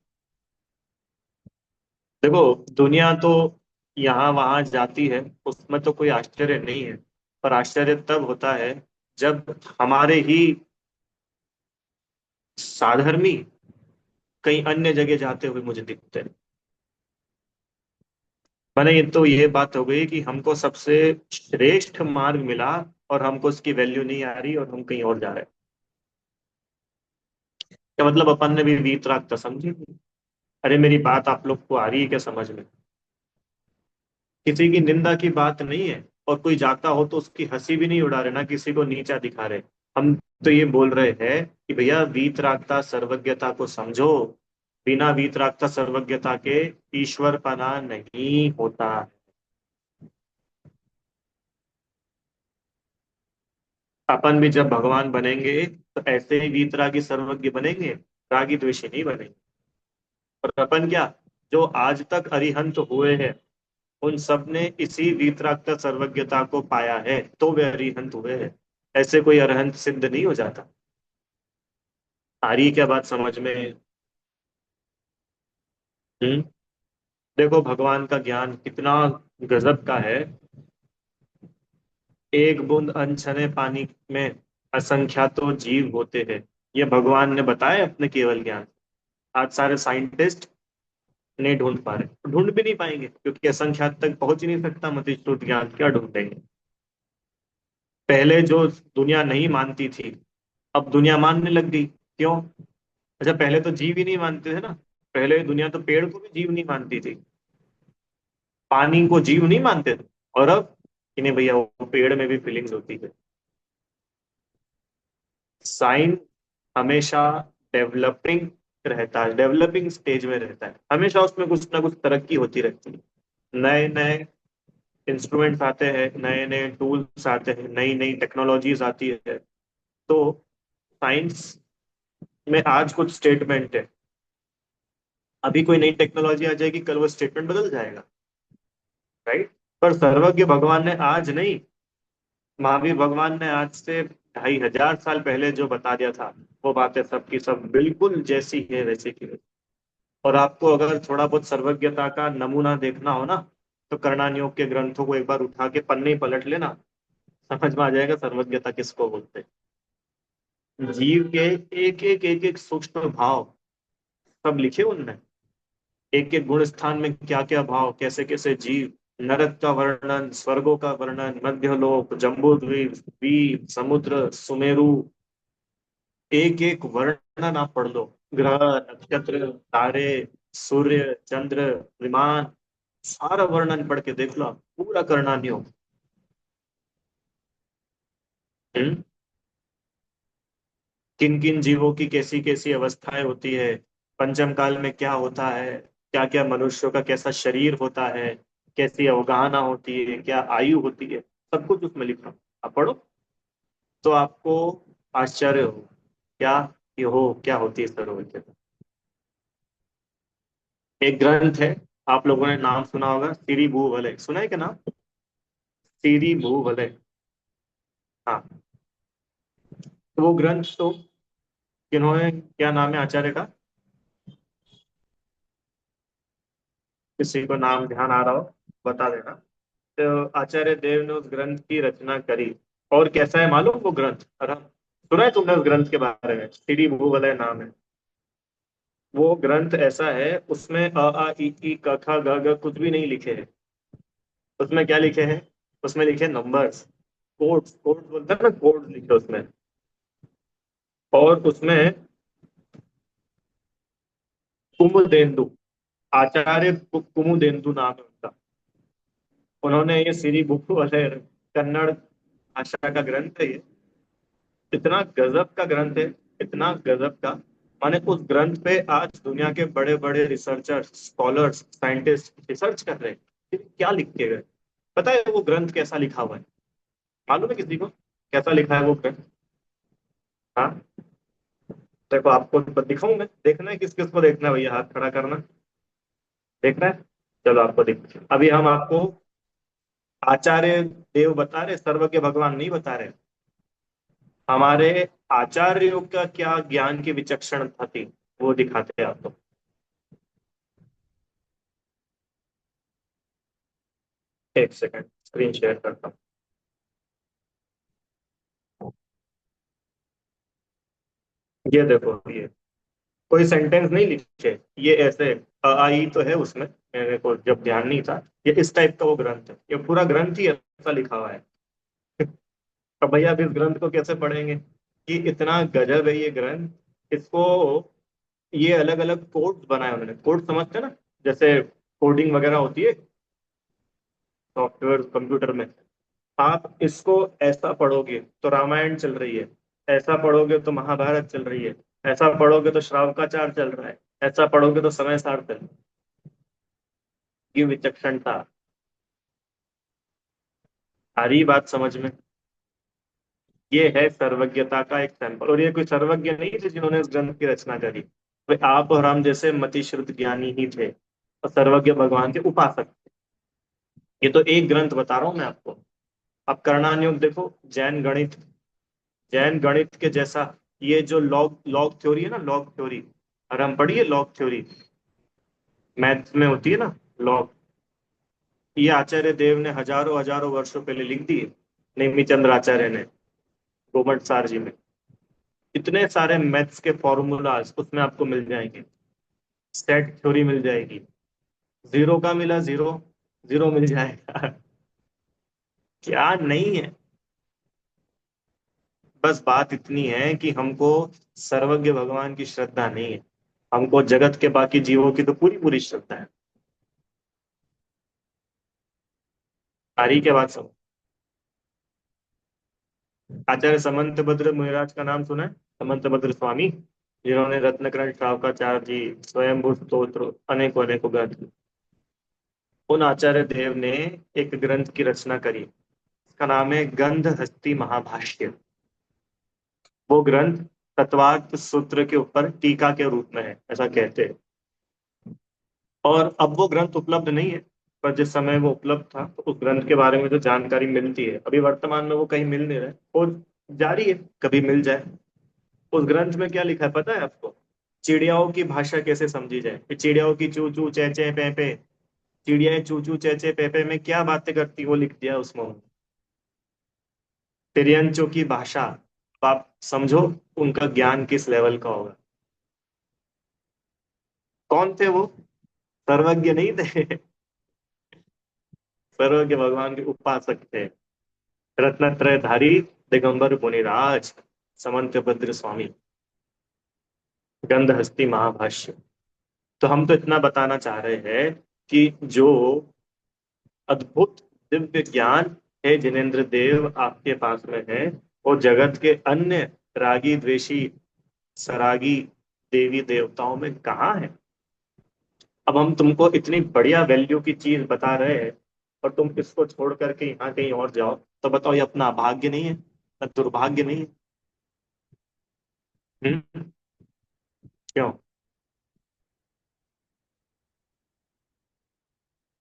[SPEAKER 1] देखो, दुनिया तो यहाँ वहां जाती है, उसमें तो कोई आश्चर्य नहीं है, पर आश्चर्य तब होता है जब हमारे ही साधर्मी कहीं अन्य जगह जाते हुए मुझे दिखते हैं। मैंने ये तो ये बात हो गई कि हमको सबसे श्रेष्ठ मार्ग मिला और हमको उसकी वैल्यू नहीं आ रही और हम कहीं और जा रहे हैं। क्या मतलब, अपन ने भी वीतराग समझी? अरे मेरी बात आप लोग को आ रही है क्या समझ में? किसी की निंदा की बात नहीं है, और कोई जाता हो तो उसकी हंसी भी नहीं उड़ा रहे, ना किसी को नीचा दिखा रहे। हम तो ये बोल रहे हैं कि भैया वीतरागता सर्वज्ञता को समझो। बिना वीतरागता सर्वज्ञता के ईश्वर पना नहीं होता। अपन भी जब भगवान बनेंगे तो ऐसे ही वीतरागी सर्वज्ञ बनेंगे, रागी द्वेषी नहीं बनेंगे। और अपन क्या, जो आज तक अरिहंत हुए हैं, उन सब ने इसी वीतरागता सर्वज्ञता को पाया है, तो वे अरिहंत हुए हैं। ऐसे कोई अरहंत सिद्ध नहीं हो जाता। आ रही है क्या बात समझ में? हम्म। देखो भगवान का ज्ञान कितना गजब का है। एक बूंद अनछने पानी में असंख्यातों जीव होते हैं, ये भगवान ने बताया अपने केवल ज्ञान। आज सारे साइंटिस्ट नहीं ढूंढ पा रहे, ढूंढ भी नहीं पाएंगे, क्योंकि असंख्यात तक पहुंच ही नहीं सकता मतिष्ठुत ज्ञान, क्या ढूंढेंगे। पहले जो दुनिया नहीं मानती थी, अब दुनिया मानने लग गई, क्यों? अच्छा, पहले तो जीव ही नहीं मानते थे ना। पहले दुनिया तो पेड़ को भी जीव नहीं मानती थी, पानी को जीव नहीं मानते थे। और अब कि नहीं भैया, वो पेड़ में भी फीलिंग्स होती है। साइंस हमेशा डेवलपिंग रहता है, डेवलपिंग स्टेज में रहता है, हमेशा उसमें कुछ ना कुछ तरक्की होती रहती है। नए नए इंस्ट्रूमेंट्स आते हैं, नए नए टूल्स आते हैं, नई नई टेक्नोलॉजीज आती है। तो साइंस में आज कुछ स्टेटमेंट है, अभी कोई नई टेक्नोलॉजी आ जाएगी, कल वो स्टेटमेंट बदल जाएगा, राइट? पर सर्वज्ञ भगवान ने आज नहीं, महावीर भगवान ने आज से 2500 साल पहले जो बता दिया था, वो बातें सब की सब बिल्कुल जैसी है वैसी की वैसी। और आपको अगर थोड़ा बहुत सर्वज्ञता का नमूना देखना हो ना, तो करणान योग के ग्रंथों को एक बार उठा के पन्ने ही पलट लेना, समझ में आ जाएगा सर्वज्ञता किसको बोलते हैं। जीव के एक एक सूक्ष्म भाव सब लिखे उनने, एक एक गुण स्थान में क्या क्या भाव, कैसे कैसे जीव, नरक का वर्णन, स्वर्गों का वर्णन, मध्यलोक, जम्बू द्वीप, द्वीप, समुद्र, सुमेरु, एक एक वर्णन आप पढ़ लो। ग्रह, नक्षत्र, तारे, सूर्य, चंद्र, विमान, सारा वर्णन पढ़ के देख लो आप, पूरा करना नहीं हो। हम्म। किन किन जीवों की कैसी कैसी अवस्थाएं होती है, पंचम काल में क्या होता है, क्या क्या मनुष्यों का कैसा शरीर होता है, कैसी अवगाहना होती है, क्या आयु होती है, सब कुछ उसमें लिखा। आप पढ़ो तो आपको आश्चर्य हो, क्या ये हो, क्या होती है सरोवर। एक ग्रंथ है, आप लोगों ने नाम सुना होगा, सिरी भूवलय, सुना है क्या नाम? सिरी भूवलय। हाँ। तो वो ग्रंथ तो किन्होंने, क्या नाम है आचार्य का? किसी को नाम ध्यान आ रहा हो बता देना। तो आचार्य देव ने उस ग्रंथ की रचना करी। और कैसा है मालूम वो ग्रंथ? अगर सुना है तुमने उस ग्रंथ के बारे में? सिरी भूवलय नाम है। वो ग्रंथ ऐसा है, उसमें अ आ इ ई क ख ग घ कुछ भी नहीं लिखे हैं। उसमें क्या लिखे हैं? उसमें लिखे नंबर्स, कोड्स, कोड्स बोलते हैं ना, कोड्स लिखे उसमें। और उसमें कुमुदेंदु, आचार्य कुमुदेन्दु नाम है उनका। उन्होंने ये सिरी बुक वाले कन्नड़ भाषा का ग्रंथ है ये। इतना गजब का ग्रंथ है, इतना गजब का। माने उस ग्रंथ पे आज दुनिया के बड़े बड़े रिसर्चर्स, स्कॉलर्स, साइंटिस्ट रिसर्च कर रहे हैं कि क्या लिख के गए। पता है वो ग्रंथ कैसा लिखा हुआ है? मालूम है किसी को कैसा लिखा है वो ग्रंथ? हाँ, देखो आपको दिखाऊं मैं, देखना है किस किस को देखना है भैया, हाथ खड़ा करना। देखना है? चलो आपको दिख, अभी हम आपको आचार्य देव बता रहे, सर्वज्ञ भगवान नहीं बता रहे। हमारे आचार्यों का क्या ज्ञान की विचक्षण थी, वो दिखाते हैं आपको। एक सेकंड, स्क्रीन शेयर करता हूँ। ये देखो, ये कोई सेंटेंस नहीं लिखे, ये ऐसे आई तो है उसमें, मेरे को जब ध्यान नहीं था। ये इस टाइप का वो ग्रंथ है, ये पूरा ग्रंथ ही ऐसा लिखा हुआ है। तो भैया अब इस ग्रंथ को कैसे पढ़ेंगे? कि इतना गजब है ये ग्रंथ। इसको, ये अलग अलग कोड्स बनाए उन्होंने, कोड समझते हैं ना, जैसे कोडिंग वगैरह होती है सॉफ्टवेयर कंप्यूटर में। आप इसको ऐसा पढ़ोगे तो रामायण चल रही है, ऐसा पढ़ोगे तो महाभारत चल रही है, ऐसा पढ़ोगे तो श्रावकाचार चल रहा है, ऐसा पढ़ोगे तो समय सार चल रहा है। ये विचक्षणता, आ रही बात समझ में? ये है सर्वज्ञता का एक सैंपल। और ये कोई सर्वज्ञ नहीं थे जिन्होंने इस ग्रंथ की रचना करी, वे आप और हम जैसे मतिश्रुत ज्ञानी ही थे, और सर्वज्ञ भगवान के उपासक थे। ये तो एक ग्रंथ बता रहा हूं मैं आपको। अब कर्णानुयोग देखो, जैन गणित, जैन गणित के जैसा, ये जो लॉग लॉग थ्योरी है ना, लॉग थ्योरी, और हम पढ़िए लॉग थ्योरी, मैथ्स में होती है ना लॉग। ये आचार्य देव ने हजारों हजारों वर्षों पहले लिख दी है, नेमिचंद्र आचार्य ने, गोमट सार जी में। इतने सारे मैथ्स के फॉर्मूलाज उसमें आपको मिल जाएंगे, सेट थ्योरी मिल जाएगी, जीरो का मिला जीरो, जीरो मिल जाएगा। क्या नहीं है। बस बात इतनी है कि हमको सर्वज्ञ भगवान की श्रद्धा नहीं है, हमको जगत के बाकी जीवों की तो पूरी पूरी श्रद्धा है। आ रही क्या बात समझ? आचार्य समंत भद्र मुनिराज का नाम सुना है? समंत भद्र स्वामी, जिन्होंने रत्नकरण श्रावकाचार्य जी, स्वयंभू स्तोत्र, अनेकों अनेकों ग्रंथ, उन आचार्य देव ने एक ग्रंथ की रचना करी। इसका नाम है गंध हस्ती महाभाष्य। वो ग्रंथ तत्वार्थ सूत्र के ऊपर टीका के रूप में है, ऐसा कहते हैं। और अब वो ग्रंथ उपलब्ध नहीं है, पर जिस समय वो उपलब्ध था तो उस ग्रंथ के बारे में जो जानकारी मिलती है, अभी वर्तमान में वो कहीं मिल नहीं रहा है, और जारी है, कभी मिल जाए। उस ग्रंथ में क्या लिखा है पता है आपको? चिड़ियाओं की भाषा कैसे समझी जाए, कि चिड़ियाओं की चू चू चे चे पे पे, चिड़ियाएं चू चू चे चे पे पे में क्या बातें करती, वो लिख दिया उसमें। तिर्यंचों की भाषा, अब आप समझो उनका ज्ञान किस लेवल का होगा। कौन थे वो? सर्वज्ञ नहीं थे। सर्वज्ञ भगवान के उपासक थे, रत्नत्रयधारी दिगंबर मुनिराज समंत भद्र स्वामी, गंधहस्ती महाभाष्य। तो हम तो इतना बताना चाह रहे हैं कि जो अद्भुत दिव्य ज्ञान है जिनेन्द्र देव आपके पास में है, वो जगत के अन्य रागी द्वेषी सरागी देवी देवताओं में कहाँ है? अब हम तुमको इतनी बढ़िया वैल्यू की चीज बता रहे हैं, और तुम इसको छोड़ करके यहाँ कहीं और जाओ, तो बताओ ये अपना भाग्य नहीं है, दुर्भाग्य नहीं है? क्यों?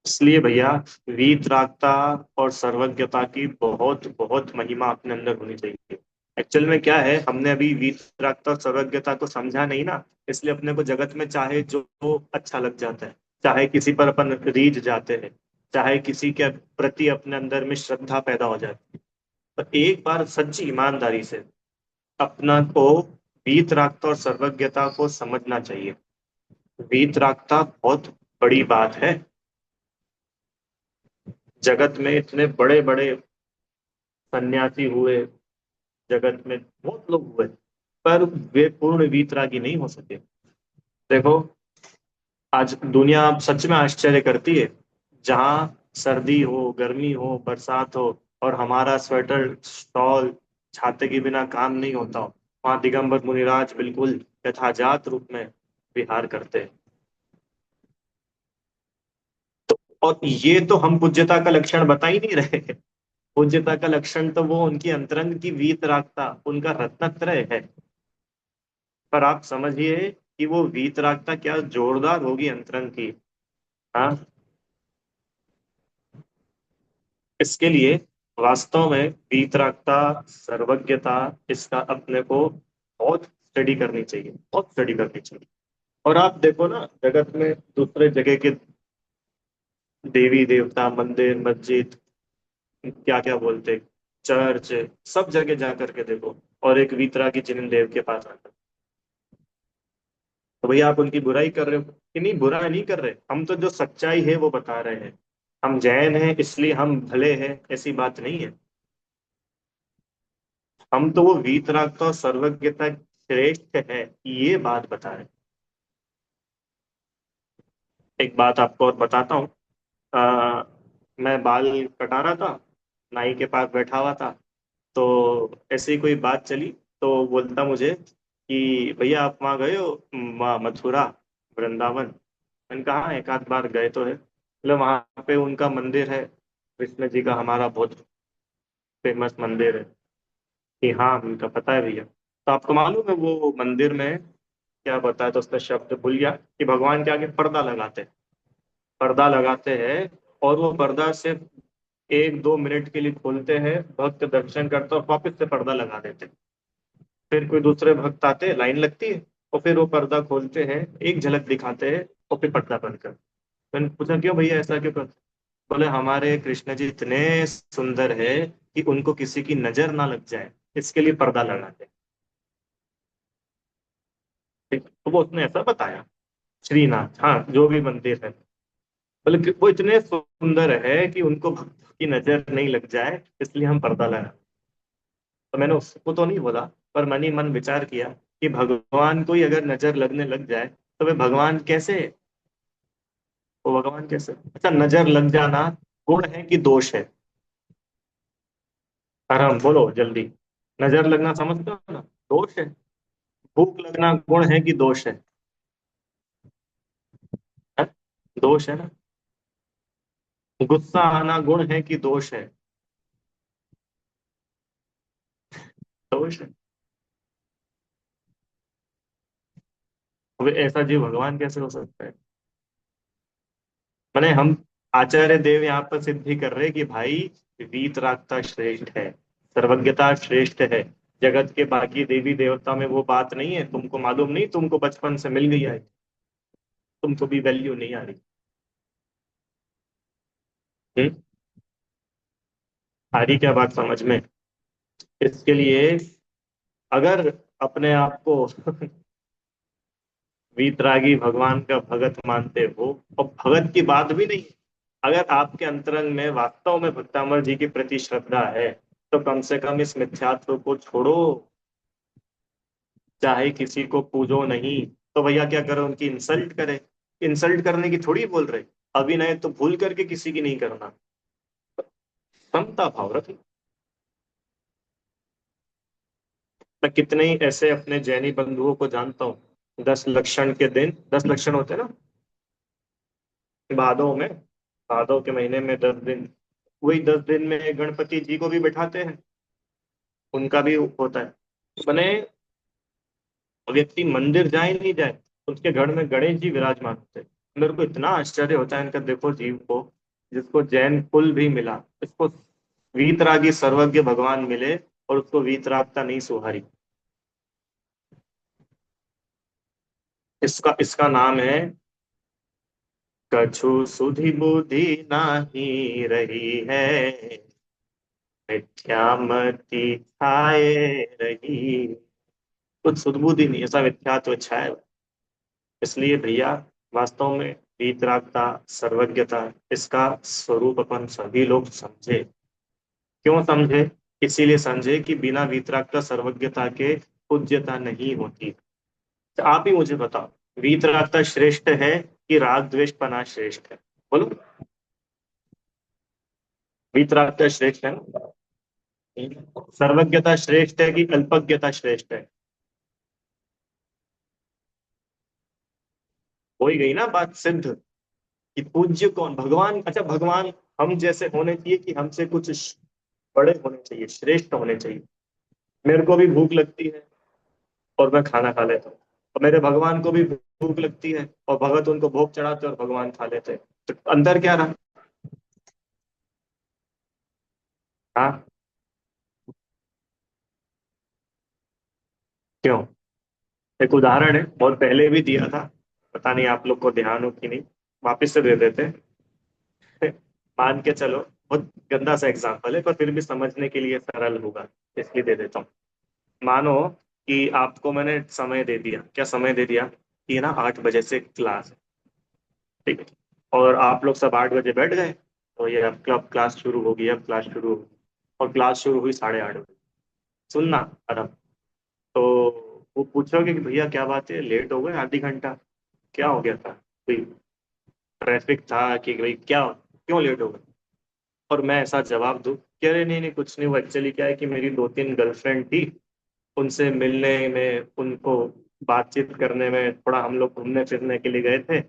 [SPEAKER 1] इसलिए भैया, वीतरागता और सर्वज्ञता की बहुत बहुत महिमा अपने अंदर होनी चाहिए। एक्चुअल में क्या है, हमने अभी वीतरागता और सर्वज्ञता को समझा नहीं ना, इसलिए अपने को जगत में चाहे जो अच्छा लग जाता है, चाहे किसी पर अपन रीझ जाते हैं, चाहे किसी के प्रति अपने अंदर में श्रद्धा पैदा हो जाती है। तो एक बार सच्ची ईमानदारी से अपना को वीतरागता और सर्वज्ञता को समझना चाहिए। वीतरागता बहुत बड़ी बात है। जगत में इतने बड़े बड़े सन्यासी हुए, जगत में बहुत लोग हुए, पर वे पूर्ण वीतरागी नहीं हो सके। देखो, आज दुनिया सच में आश्चर्य करती है। जहाँ सर्दी हो, गर्मी हो, बरसात हो, और हमारा स्वेटर, शॉल, छाते के बिना काम नहीं होता हो, वहाँ दिगंबर मुनिराज बिल्कुल यथाजात रूप में विहार करते हैं। और ये तो हम पूज्यता का लक्षण बता ही नहीं रहे। पूज्यता का लक्षण तो वो उनकी अंतरंग की वीतरागता, उनका रत्नत्रय है। पर आप समझिए कि वो वीतरागता क्या जोरदार होगी अंतरंग की। हाँ, इसके लिए वास्तव में वीतरागता, सर्वज्ञता, इसका अपने को बहुत स्टडी करनी चाहिए, बहुत स्टडी करनी चाहिए। और आप देखो ना, जगत में दूसरे जगह के देवी देवता, मंदिर, मस्जिद, क्या क्या बोलते, चर्च, सब जगह जा करके देखो, और एक वीतरागी जिन देव के पास आकर, तो भैया आप उनकी बुराई कर रहे हो कि नहीं? बुरा नहीं कर रहे, हम तो जो सच्चाई है वो बता रहे हैं। हम जैन हैं इसलिए हम भले हैं, ऐसी बात नहीं है। हम तो वो वीतरागता और सर्वज्ञता श्रेष्ठ है, ये बात बता रहे हैं। एक बात आपको और बताता हूँ। आ, मैं बाल कटा रहा था, नाई के पास बैठा हुआ था, तो ऐसे ही कोई बात चली, तो बोलता मुझे कि भैया आप वहाँ गए हो, मथुरा, वृंदावन? मैंने कहा "हाँ, एक आध बार गए तो है।" मतलब वहाँ पे उनका मंदिर है, कृष्ण जी का, हमारा बहुत फेमस मंदिर है। कि हाँ, उनका पता है भैया। तो आपको मालूम है वो मंदिर में क्या बताया, तो उसका शब्द भूल गया, कि भगवान के आगे पर्दा लगाते हैं, पर्दा लगाते हैं। और वो पर्दा सिर्फ 1-2 मिनट के लिए खोलते हैं, भक्त दर्शन करते हैं और वापस से पर्दा लगा देते हैं। फिर कोई दूसरे भक्त आते हैं, लाइन लगती है, और फिर वो पर्दा खोलते हैं, एक झलक दिखाते हैं, और फिर पर्दा बंद कर। मैंने पूछा क्यों भैया, ऐसा क्यों करते? बोले हमारे कृष्ण जी इतने सुंदर है कि उनको किसी की नजर ना लग जाए, इसके लिए पर्दा लगाते हैं। ठीक? तो वो उसने ऐसा बताया। श्रीनाथ, हाँ, जो भी मंदिर है, बल्कि वो इतने सुंदर है कि उनको भक्त की नजर नहीं लग जाए, इसलिए हम पर्दा लगा। तो मैंने उसको तो नहीं बोला, पर मन ही मन विचार किया कि भगवान को ही अगर नजर लगने लग जाए, तो वे भगवान कैसे? वो भगवान कैसे? अच्छा, नजर लग जाना गुण है कि दोष है? आराम बोलो जल्दी। नजर लगना समझते हो ना, दोष है। भूख लगना गुण है कि दोष है? है? दोष है ना। गुस्सा आना गुण है कि दोष है? दोष है। अब ऐसा जीव भगवान कैसे हो सकता है? मैंने हम आचार्य देव यहाँ पर सिद्धि कर रहे कि भाई वीतरागता श्रेष्ठ है, सर्वज्ञता श्रेष्ठ है। जगत के बाकी देवी देवता में वो बात नहीं है, तुमको मालूम नहीं, तुमको बचपन से मिल गई है, तुमको भी वैल्यू नहीं आ रही। हम्म? आ रही क्या बात समझ में? इसके लिए अगर अपने आप को वीतरागी भगवान का भगत मानते हो, और भगत की बात भी नहीं, अगर आपके अंतरंग में वास्तव में भक्तामर जी के प्रति श्रद्धा है, तो कम से कम इस मिथ्यात्व को छोड़ो। चाहे किसी को पूजो नहीं, तो भैया क्या करो, उनकी इंसल्ट करे। इंसल्ट करने की थोड़ी बोल रहे, अभिनय तो भूल करके किसी की नहीं करना। समता भाव रखें। मैं कितने ही ऐसे अपने जैनी बंधुओं को जानता हूँ, 10 लक्षण के दिन, 10 लक्षण होते हैं ना भादों में, भादों के महीने में 10 दिन, वही 10 दिन में गणपति जी को भी बिठाते हैं, उनका भी होता है। बने व्यक्ति मंदिर जाए नहीं जाए, उसके घर में गणेश जी विराजमान होते हैं। मेरे को इतना आश्चर्य होता है इनका, देखो जीव को, जिसको जैन कुल भी मिला, इसको वीतरागी सर्वज्ञ भगवान मिले, और उसको वीतरागता नहीं सुहारी। इसका इसका नाम है, कछु सुधि बुद्धि नाही रही है, मिथ्यामति छाए रही। कुछ सुधबुद्धि नहीं, ऐसा मिथ्यात्व छाया हुआ है। इसलिए भैया, वास्तव में वीतरागता, सर्वज्ञता, इसका स्वरूप अपन सभी लोग समझे। क्यों समझे? इसीलिए समझे कि बिना वीतरागता सर्वज्ञता के पूज्यता नहीं होती। तो आप ही मुझे बताओ, वीतरागता श्रेष्ठ है कि राग द्वेष पना श्रेष्ठ है? बोलो। वीतरागता श्रेष्ठ है ना? सर्वज्ञता श्रेष्ठ है कि अल्पज्ञता श्रेष्ठ है? हो ही गई ना बात सिद्ध, कि पूज्य कौन, भगवान। अच्छा, भगवान हम जैसे होने चाहिए कि हमसे कुछ बड़े होने चाहिए, श्रेष्ठ होने चाहिए? मेरे को भी भूख लगती है और मैं खाना खा लेता हूँ, और मेरे भगवान को भी भूख लगती है और भगत उनको भोग चढ़ाते और भगवान खा लेते हैं। तो अंदर क्या रहा? हाँ। क्यों? एक उदाहरण है, बहुत पहले भी दिया था, पता नहीं आप लोग को ध्यान हो कि नहीं, वापिस से दे देते हैं। मान के चलो, बहुत गंदा सा एग्जाम्पल है पर फिर भी समझने के लिए सरल होगा, इसलिए दे देता हूँ। मानो कि आपको मैंने समय दे दिया, क्या समय दे दिया कि ना 8 बजे से क्लास है, ठीक है, और आप लोग सब 8 बजे बैठ गए, तो ये अब क्लब क्लास शुरू होगी, अब क्लास शुरू होगी, और क्लास शुरू हुई 8:30 बजे। सुनना आराम। तो वो पूछोगे कि भैया क्या बात है, लेट हो गए आधी घंटा, क्या हो गया था, कोई ट्रैफिक था कि भाई क्या, क्यों लेट हो गए? और मैं ऐसा जवाब दूं कि अरे नहीं नहीं कुछ नहीं, वो एक्चुअली क्या है कि मेरी 2-3 गर्लफ्रेंड थी, उनसे मिलने में, उनको बातचीत करने में, थोड़ा हम लोग घूमने फिरने के लिए गए थे,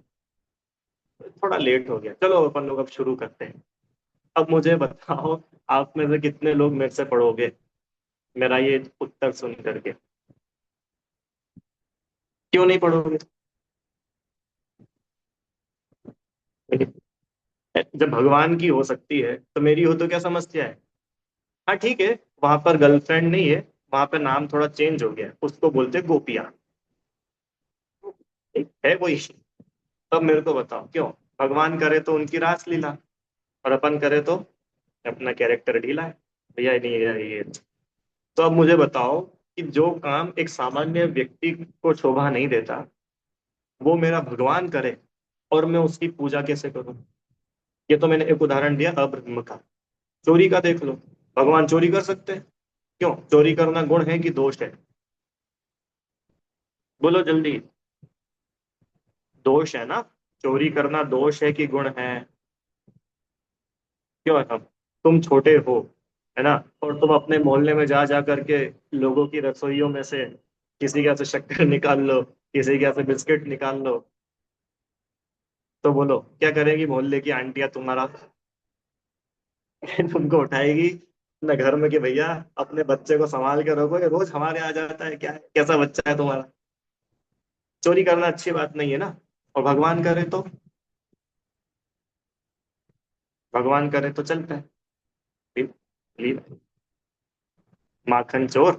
[SPEAKER 1] थोड़ा लेट हो गया, चलो अपन लोग अब शुरू करते हैं। अब मुझे बताओ, आप में से कितने लोग मेरे से पढ़ोगे मेरा ये उत्तर सुन करके? क्यों नहीं पढ़ोगे? जब भगवान की हो सकती है तो मेरी हो तो क्या समस्या है? हाँ ठीक है, वहां पर गर्लफ्रेंड नहीं है, वहां पर नाम थोड़ा चेंज हो गया है, उसको बोलते हैं गोपिया, ठीक है कोई? तब मेरे को बताओ क्यों? भगवान करे तो उनकी रासलीला, और अपन करे तो अपना कैरेक्टर ढीला है, भैया नहीं यार ये। तो अब मुझे बताओ कि जो काम एक सामान्य व्यक्ति को शोभा नहीं देता, वो मेरा भगवान करे, और मैं उसकी पूजा कैसे करूं? ये तो मैंने एक उदाहरण दिया अब्रह्म का। चोरी का देख लो, भगवान चोरी कर सकते हैं? क्यों? चोरी करना गुण है कि दोष है? बोलो जल्दी। दोष है ना? चोरी करना दोष है कि गुण है? क्यों है? हम, तुम छोटे हो, है ना, और तुम अपने मोहल्ले में जा जा करके लोगों की रसोइयों में से किसी के यहाँ से शक्कर निकाल लो, किसी के यहाँ से बिस्किट निकाल लो, तो बोलो क्या करेगी मोहल्ले की आंटियां तुम्हारा? तुमको उठाएगी अपने घर में कि भैया अपने बच्चे को संभाल के रखो, ये रोज हमारे आ जाता है, क्या है, कैसा बच्चा है तुम्हारा? चोरी करना अच्छी बात नहीं है ना? और भगवान करे तो, भगवान करे तो चलता है। ली- ली- माखन चोर।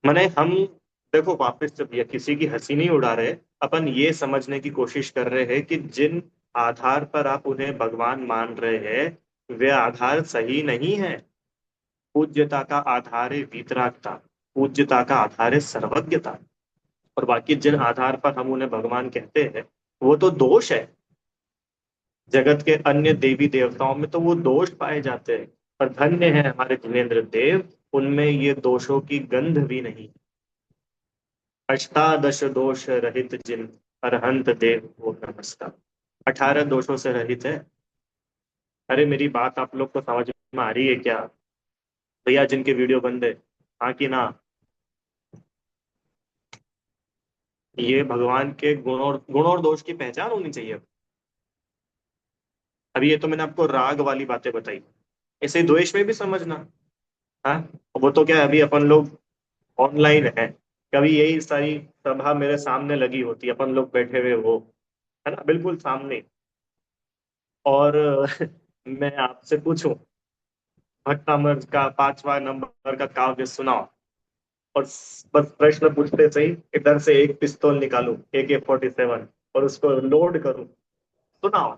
[SPEAKER 1] माने हम, देखो वापस जब ये किसी की हंसी नहीं उड़ा रहे, अपन ये समझने की कोशिश कर रहे हैं कि जिन आधार पर आप उन्हें भगवान मान रहे हैं वे आधार सही नहीं है। पूज्यता का आधार है वीतरागता, पूज्यता का आधार है सर्वज्ञता, और बाकी जिन आधार पर हम उन्हें भगवान कहते हैं वो तो दोष है। जगत के अन्य देवी देवताओं में तो वो दोष पाए जाते हैं, पर धन्य है हमारे जिनेन्द्र देव, उनमें ये दोषों की गंध भी नहीं। अष्टादश दोष रहित जिन, अरहंत देव को नमस्कार। 18 दोषों से रहित है। अरे मेरी बात आप लोग को समझ में आ रही है क्या? भैया जिनके वीडियो बंद है, हाँ कि ना? ये भगवान के गुण और दोष की पहचान होनी चाहिए। अभी ये तो मैंने आपको राग वाली बातें बताई, ऐसे ही द्वेष में भी समझना। हाँ, वो तो क्या है, अभी अपन लोग ऑनलाइन है, कभी यही सारी सभा मेरे सामने लगी होती, अपन लोग बैठे हुए हो, है ना, बिल्कुल सामने, और मैं आपसे पूछूं भट्टामर्ग का 5वां नंबर का काव्य सुनाओ, और बस प्रश्न पूछते सही इधर से एक पिस्तौल निकालूं AK-47 और उसको लोड करूं, सुनाओ।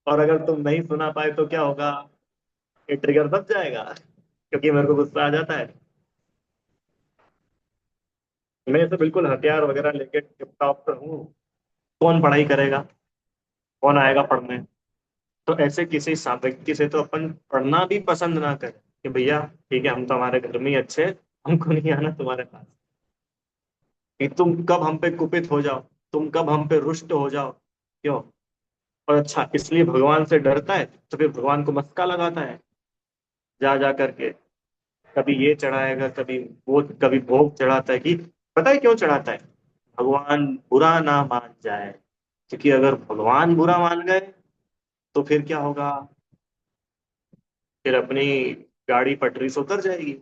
[SPEAKER 1] और अगर तुम नहीं सुना पाए तो क्या होगा? ये ट्रिगर दब जाएगा, क्योंकि मेरे को गुस्सा आ जाता है। मैं तो बिल्कुल हथियार वगैरह लेके टिप टॉप पर हूँ। कौन पढ़ाई करेगा? कौन आएगा पढ़ने? तो ऐसे किसी व्यक्ति से तो अपन पढ़ना भी पसंद ना करें कि भैया ठीक है, हम तो हमारे घर में ही अच्छे हैं, हमको नहीं आना तुम्हारे पास, कि तुम कब हम पे कुपित हो जाओ, तुम कब हम पे रुष्ट हो जाओ। क्यों? और अच्छा, इसलिए भगवान से डरता है तो फिर भगवान को मस्का लगाता है जा जा करके। कभी ये चढ़ाएगा, कभी वो, कभी भोग चढ़ाता है। कि पता है क्यों चढ़ाता है? भगवान बुरा ना मान जाए। क्योंकि अगर भगवान बुरा मान गए तो फिर क्या होगा? फिर अपनी गाड़ी पटरी से उतर जाएगी।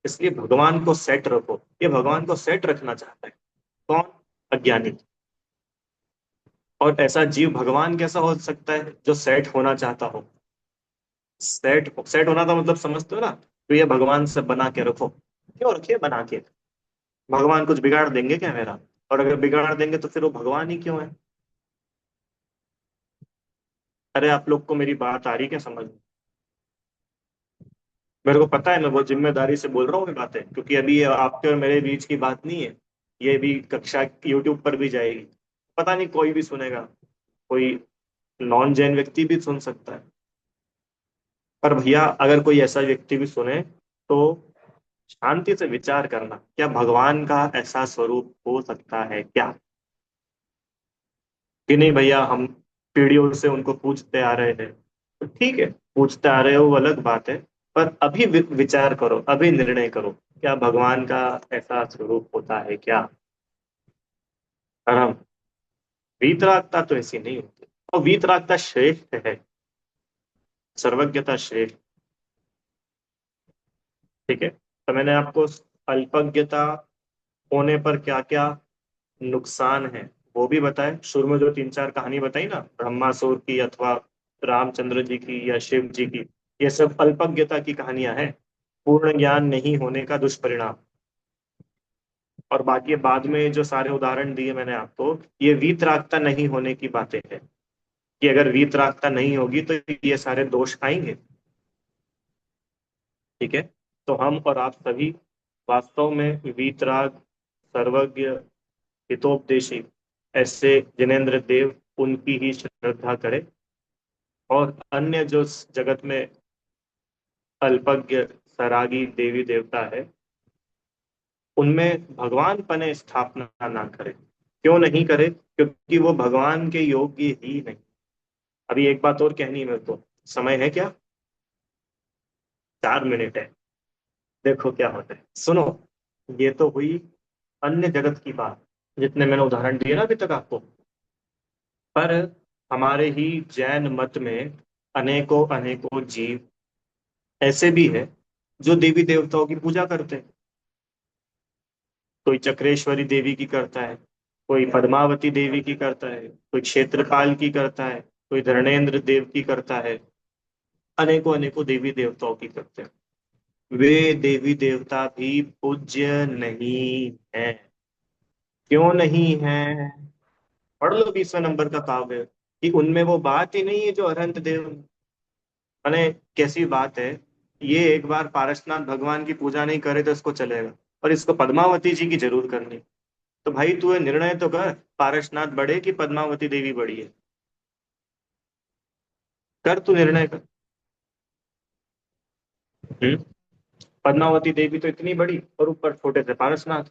[SPEAKER 1] इसलिए भगवान को सेट रखो। ये भगवान को सेट रखना चाहता है। कौन? अज्ञानी। और ऐसा जीव भगवान कैसा हो सकता है जो सेट होना चाहता हो? सेट सेट होना था मतलब समझते हो ना? तो ये भगवान से बना के रखो। क्यों रखिए बना के? भगवान कुछ बिगाड़ देंगे क्या मेरा? और अगर बिगाड़ देंगे तो फिर वो भगवान ही क्यों है? अरे आप लोग को मेरी बात आ रही क्या समझ में? मेरे को पता है, मैं बहुत जिम्मेदारी से बोल रहा हूँ ये बातें, क्योंकि अभी ये आपके और मेरे बीच की बात नहीं है। ये भी कक्षा यूट्यूब पर भी जाएगी। पता नहीं कोई भी सुनेगा। कोई नॉन जैन व्यक्ति भी सुन सकता है। पर भैया अगर कोई ऐसा व्यक्ति भी सुने तो शांति से विचार करना, क्या भगवान का ऐसा स्वरूप हो सकता है क्या? कि नहीं भैया, हम पीढ़ियों से उनको पूछते आ रहे हैं। तो ठीक है, पूछते आ रहे हो वो अलग बात है। पर अभी विचार करो, अभी निर्णय करो, क्या भगवान का ऐसा स्वरूप होता है क्या? आराम। वीतरागता तो ऐसी नहीं होती। और वीतरागता श्रेष्ठ है। सर्वज्ञता श्रेष्ठ। ठीक है। तो मैंने आपको अल्पज्ञता होने पर क्या क्या नुकसान है वो भी बताए। शुरू में जो तीन चार कहानी बताई ना, ब्रह्मासुर की अथवा रामचंद्र जी की या शिव जी की, ये सब अल्पज्ञता की कहानियां हैं। पूर्ण ज्ञान नहीं होने का दुष्परिणाम। और बाकी बाद में जो सारे उदाहरण दिए मैंने आपको, ये वीतरागता नहीं होने की बातें हैं। कि अगर वीतरागता नहीं होगी तो ये सारे दोष आएंगे। ठीक है। तो हम और आप सभी वास्तव में वीतराग, सर्वज्ञ, हितोपदेशी ऐसे जिनेंद्र देव, उनकी ही श्रद्धा करें। और अन्य जो जगत में अल्पज्ञ, सरागी देवी देवता है, उनमें भगवान पने स्थापना ना करे। क्यों नहीं करे? क्योंकि वो भगवान के योग्य ही नहीं। अभी एक बात और कहनी है मेरे को। समय है क्या? 4 मिनट है। देखो क्या होता है, सुनो। ये तो हुई अन्य जगत की बात, जितने मैंने उदाहरण दिए ना अभी तक आपको। पर हमारे ही जैन मत में अनेकों अनेकों जीव ऐसे भी है जो देवी देवताओं की पूजा करते हैं। कोई चक्रेश्वरी देवी की करता है, कोई पद्मावती देवी की करता है, कोई क्षेत्रपाल की करता है, कोई धरणेन्द्र देव की करता है। अनेकों अनेकों देवी देवताओं की करते हैं। वे देवी देवता भी पूज्य नहीं है। क्यों नहीं है? पढ़ लो 20वें नंबर का काव्य, कि उनमें वो बात ही नहीं है जो अनंत देव। माने कैसी बात है? ये एक बार पारसनाथ भगवान की पूजा नहीं करे तो इसको चलेगा, और इसको पद्मावती जी की जरूर करनी। तो भाई तू ये निर्णय तो कर, पारसनाथ बड़े कि पद्मावती देवी बड़ी है? कर, तू निर्णय कर। हम्म। पद्मावती देवी तो इतनी बड़ी और ऊपर छोटे से पारसनाथ।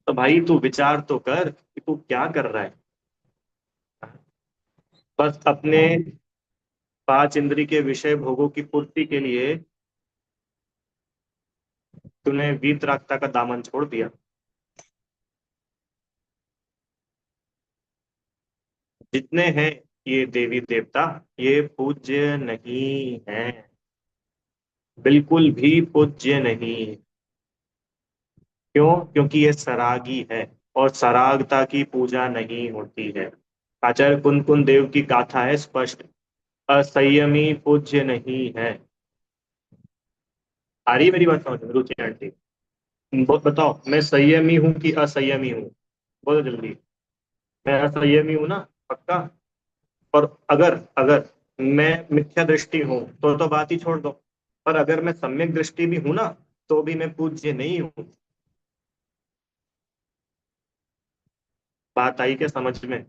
[SPEAKER 1] तो भाई तू विचार तो कर कि तू क्या कर रहा है। बस अपने पांच इंद्री के विषय भोगों की पूर्ति के लिए तूने वीतरागता का दामन छोड़ दिया। जितने हैं ये देवी देवता, ये पूज्य नहीं है। बिल्कुल भी पूज्य नहीं। क्यों? क्योंकि ये सरागी है। और सरागता की पूजा नहीं होती है। आचार्य कुन कुन देव की गाथा है स्पष्ट। असंयमी पूज्य नहीं है। आ रही है मेरी बात समझ में रुचि आंटी? बहुत बताओ, मैं संयमी हूँ कि असंयमी हूँ? बोलो जल्दी। मैं असंयमी हूँ ना? पक्का? और अगर अगर मैं मिथ्या दृष्टि हूं तो बात ही छोड़ दो। पर अगर मैं सम्यक दृष्टि भी हूं ना, तो भी मैं पूज्य नहीं हूं। बात आई क्या समझ में?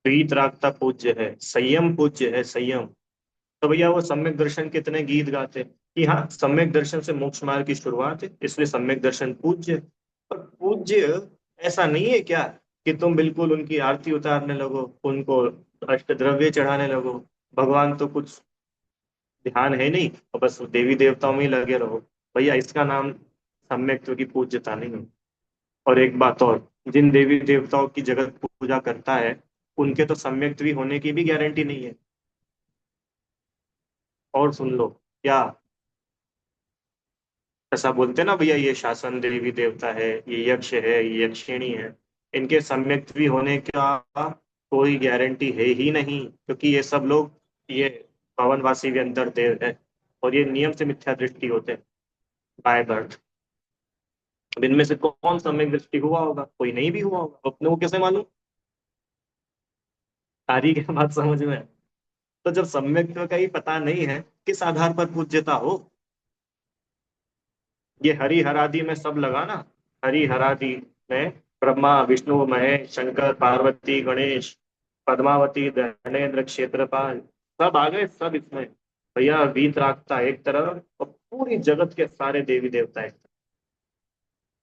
[SPEAKER 1] वीतरागता पूज्य है, संयम पूज्य है, संयम। तो भैया वो सम्यक दर्शन कितने गीत गाते, कि हाँ, सम्यक दर्शन से मोक्ष मार्ग की शुरुआत है, इसलिए सम्यक दर्शन पूज्य है। और पूज्य ऐसा नहीं है क्या कि तुम बिल्कुल उनकी आरती उतारने लगो, उनको अष्टद्रव्य चढ़ाने लगो, भगवान तो कुछ ध्यान है नहीं और बस देवी देवताओं में ही लगे रहो। भैया इसका नाम सम्यक्त्व की पूज्यता नहीं है। और एक बात और, जिन देवी देवताओं की जगत पूजा करता है उनके तो सम्यक्त्व होने की भी गारंटी नहीं है। और सुन लो क्या, ऐसा बोलते हैं ना भैया, ये शासन देवी देवता है, ये यक्ष है, ये यक्षिणी है, इनके सम्यक्त्व होने का कोई गारंटी है ही नहीं, क्योंकि ये सब लोग, ये भवनवासी भी अंतर देव है, और ये नियम से मिथ्या दृष्टि होते हैं बाय बर्थ। अब इनमें से कौन सम्यक दृष्टि हुआ होगा, कोई नहीं भी हुआ होगा, अपने को कैसे मालूम। आ रही क्या बात समझ में। तो जब सम्यक्त्व का ही पता नहीं है, किस आधार पर पूज्यता हो। ये हरि हरादि में सब लगा ना, हरि हरादि में ब्रह्मा विष्णु महेश शंकर पार्वती गणेश पद्मावती धनेन्द्र क्षेत्रपाल, सब आ गए सब इसमें। भैया वीतरागता एक तरफ और पूरी जगत के सारे देवी देवता एक तरफ।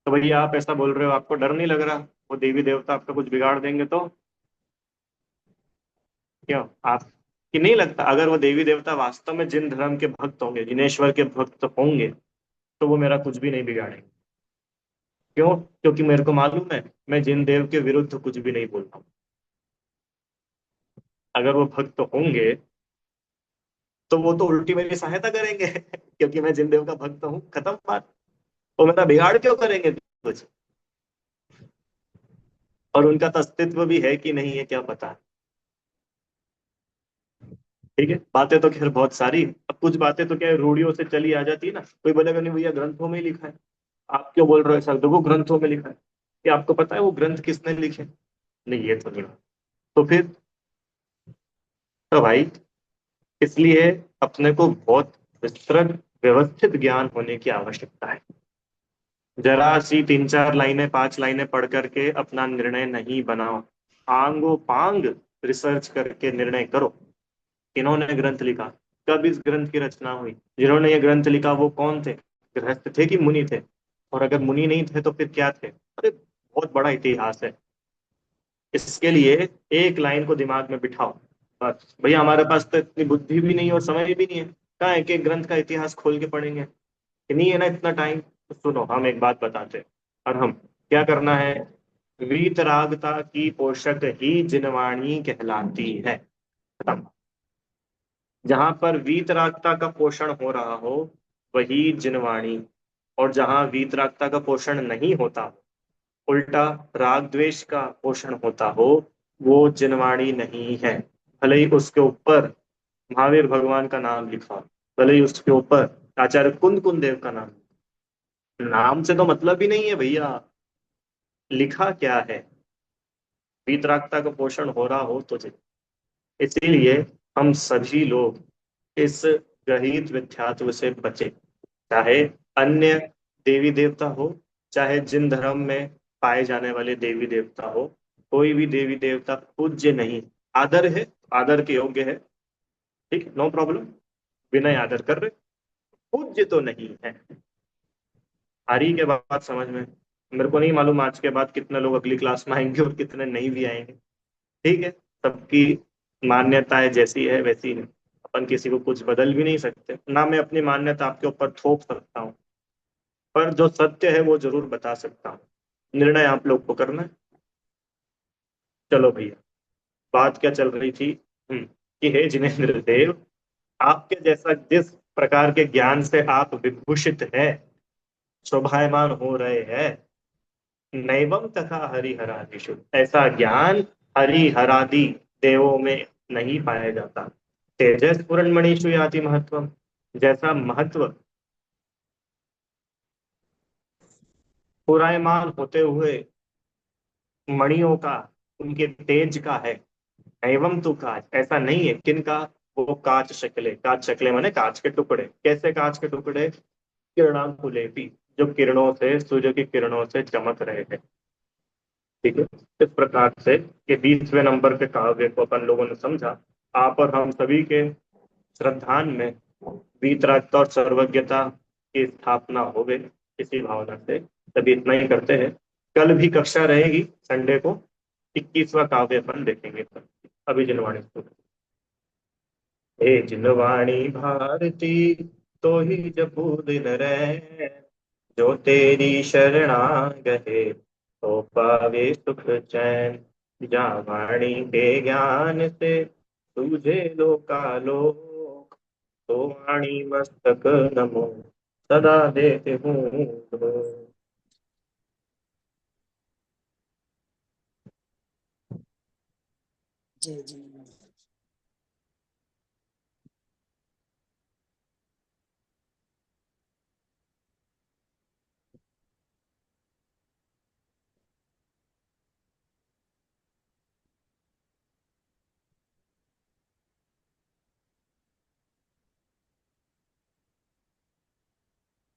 [SPEAKER 1] तो भैया आप ऐसा बोल रहे हो, आपको डर नहीं लग रहा वो देवी देवता आपका कुछ बिगाड़ देंगे तो। क्यों आप, कि नहीं लगता अगर वो देवी देवता वास्तव में जिन धर्म के भक्त होंगे, जिनेश्वर के भक्त होंगे, तो वो मेरा कुछ भी नहीं बिगाड़ेंगे। क्यों? क्योंकि मेरे को मालूम है मैं जिन देव के विरुद्ध कुछ भी नहीं बोलता हूँ। अगर वो भक्त होंगे तो वो तो उल्टी मेरी सहायता करेंगे क्योंकि मैं जिन देव का भक्त हूँ, खत्म बात। वो मेरा बिगाड़ क्यों करेंगे कुछ। और उनका तो अस्तित्व भी है कि नहीं है क्या पता। ठीक है, बातें तो खैर बहुत सारी। अब कुछ बातें तो क्या है, रूढ़ियों से चली आ जाती है ना, कोई बोलेगा नहीं भैया ग्रंथों में ही लिखा है। आप क्यों बोल रहे हो ऐसा, देखो ग्रंथों में लिखा है। ये आपको पता है वो ग्रंथ किसने लिखे? नहीं, ये तो नहीं। तो फिर, तो भाई इसलिए अपने को बहुत विस्तृत व्यवस्थित ज्ञान होने की आवश्यकता है। जरा सी तीन चार लाइनें पांच लाइनें पढ़ करके अपना निर्णय नहीं बनाओ। आंगो पांग रिसर्च करके निर्णय करो। इन्होंने ग्रंथ लिखा, कब इस ग्रंथ की रचना हुई, जिन्होंने ये ग्रंथ लिखा वो कौन थे, गृहस्थ थे कि मुनि थे, और अगर मुनि नहीं थे तो फिर क्या थे। अरे बहुत बड़ा इतिहास है। इसके लिए एक लाइन को दिमाग में बिठाओ बस। भैया हमारे पास तो इतनी बुद्धि भी नहीं और समय भी नहीं है, कहाँ एक एक ग्रंथ का इतिहास खोल के पढ़ेंगे, कि नहीं है ना इतना टाइम। तो सुनो हम एक बात बताते हैं, और हम क्या करना है। वीतरागता की पोषक ही जिनवाणी कहलाती है, खत्म। जहां पर वीतरागता का पोषण हो रहा हो वही जिनवाणी, और जहां वीतरागता का पोषण नहीं होता, उल्टा राग द्वेष का पोषण होता हो, वो जिनवाणी नहीं है। भले ही उसके ऊपर महावीर भगवान का नाम लिखा हो, भले ही उसके ऊपर आचार्य कुंद कुंद देव का नाम से तो मतलब ही नहीं है भैया, लिखा क्या है। वीतरागता का पोषण हो रहा हो तो इसीलिए हम सभी लोग इस गृहीत मिथ्यात्व से बचे। चाहे अन्य देवी देवता हो, चाहे जिन धर्म में पाए जाने वाले देवी देवता हो, कोई भी देवी देवता पूज्य नहीं। आदर है, आदर के योग्य है, ठीक, नो प्रॉब्लम, विनय आदर कर रहे, पूज्य तो नहीं है। आ रही के बात समझ में। मेरे को नहीं मालूम आज के बाद कितने लोग अगली क्लास में आएंगे और कितने नहीं भी आएंगे। ठीक है, सबकी मान्यताएं जैसी है वैसी है, अपन किसी को कुछ बदल भी नहीं सकते, ना मैं अपनी मान्यता आपके ऊपर थोप सकता हूँ, पर जो सत्य है वो जरूर बता सकता हूँ। निर्णय आप लोग को करना है। चलो भैया, बात क्या चल रही थी। कि हे जिनेन्द्र देव, आपके जैसा जिस प्रकार के ज्ञान से आप विभूषित है, शोभायमान हो रहे हैं, नैवम तथा हरिहरादिषु, ऐसा ज्ञान हरिहरादि देवों में नहीं पाया जाता। तेजस पूरणमणिषु याति महत्वम, जैसा महत्व पुरायमान होते हुए मणियों का, उनके तेज का है। एवं तू काच, ऐसा नहीं है किनका, वो काच शक्ले, काच शक्ले माने कांच के टुकड़े। कैसे कांच के टुकड़े? किरणांकुलेपी, जो किरणों से, सूर्य की किरणों से चमक रहे हैं। ठीक है, इस प्रकार से ये 20वें नंबर के काव्य को अपन लोगों ने समझा। आप और हम सभी के श्रद्धान में वीतरागता और सर्वज्ञता की स्थापना हो गई इसी भावना से। तभी इतना ही करते हैं। कल भी कक्षा रहेगी संडे को। 21वां काव्य अपन देखेंगे। अभी जिनवाणी स्तुति। हे जिनवाणी भारती, तो ही जपू दिन रैन, जो तेरी शरणा गए तो पावे सुख चैन। जा वाणी के ज्ञान से तुझे लोकालोक, तो वाणी मस्तक नमो सदा देते हूँ।
[SPEAKER 2] जय जिनेन्द्र।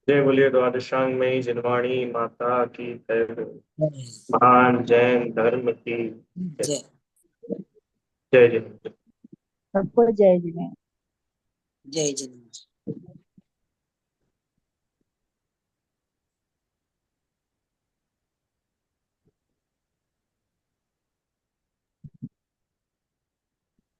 [SPEAKER 1] जय बोलिए द्वादशांग में जिनवाणी माता की जय। महान जैन धर्म की जय।
[SPEAKER 2] जय
[SPEAKER 1] जय जिनेन्द्र।
[SPEAKER 3] सबको जय जिने।
[SPEAKER 2] जय जिनेन्द्र।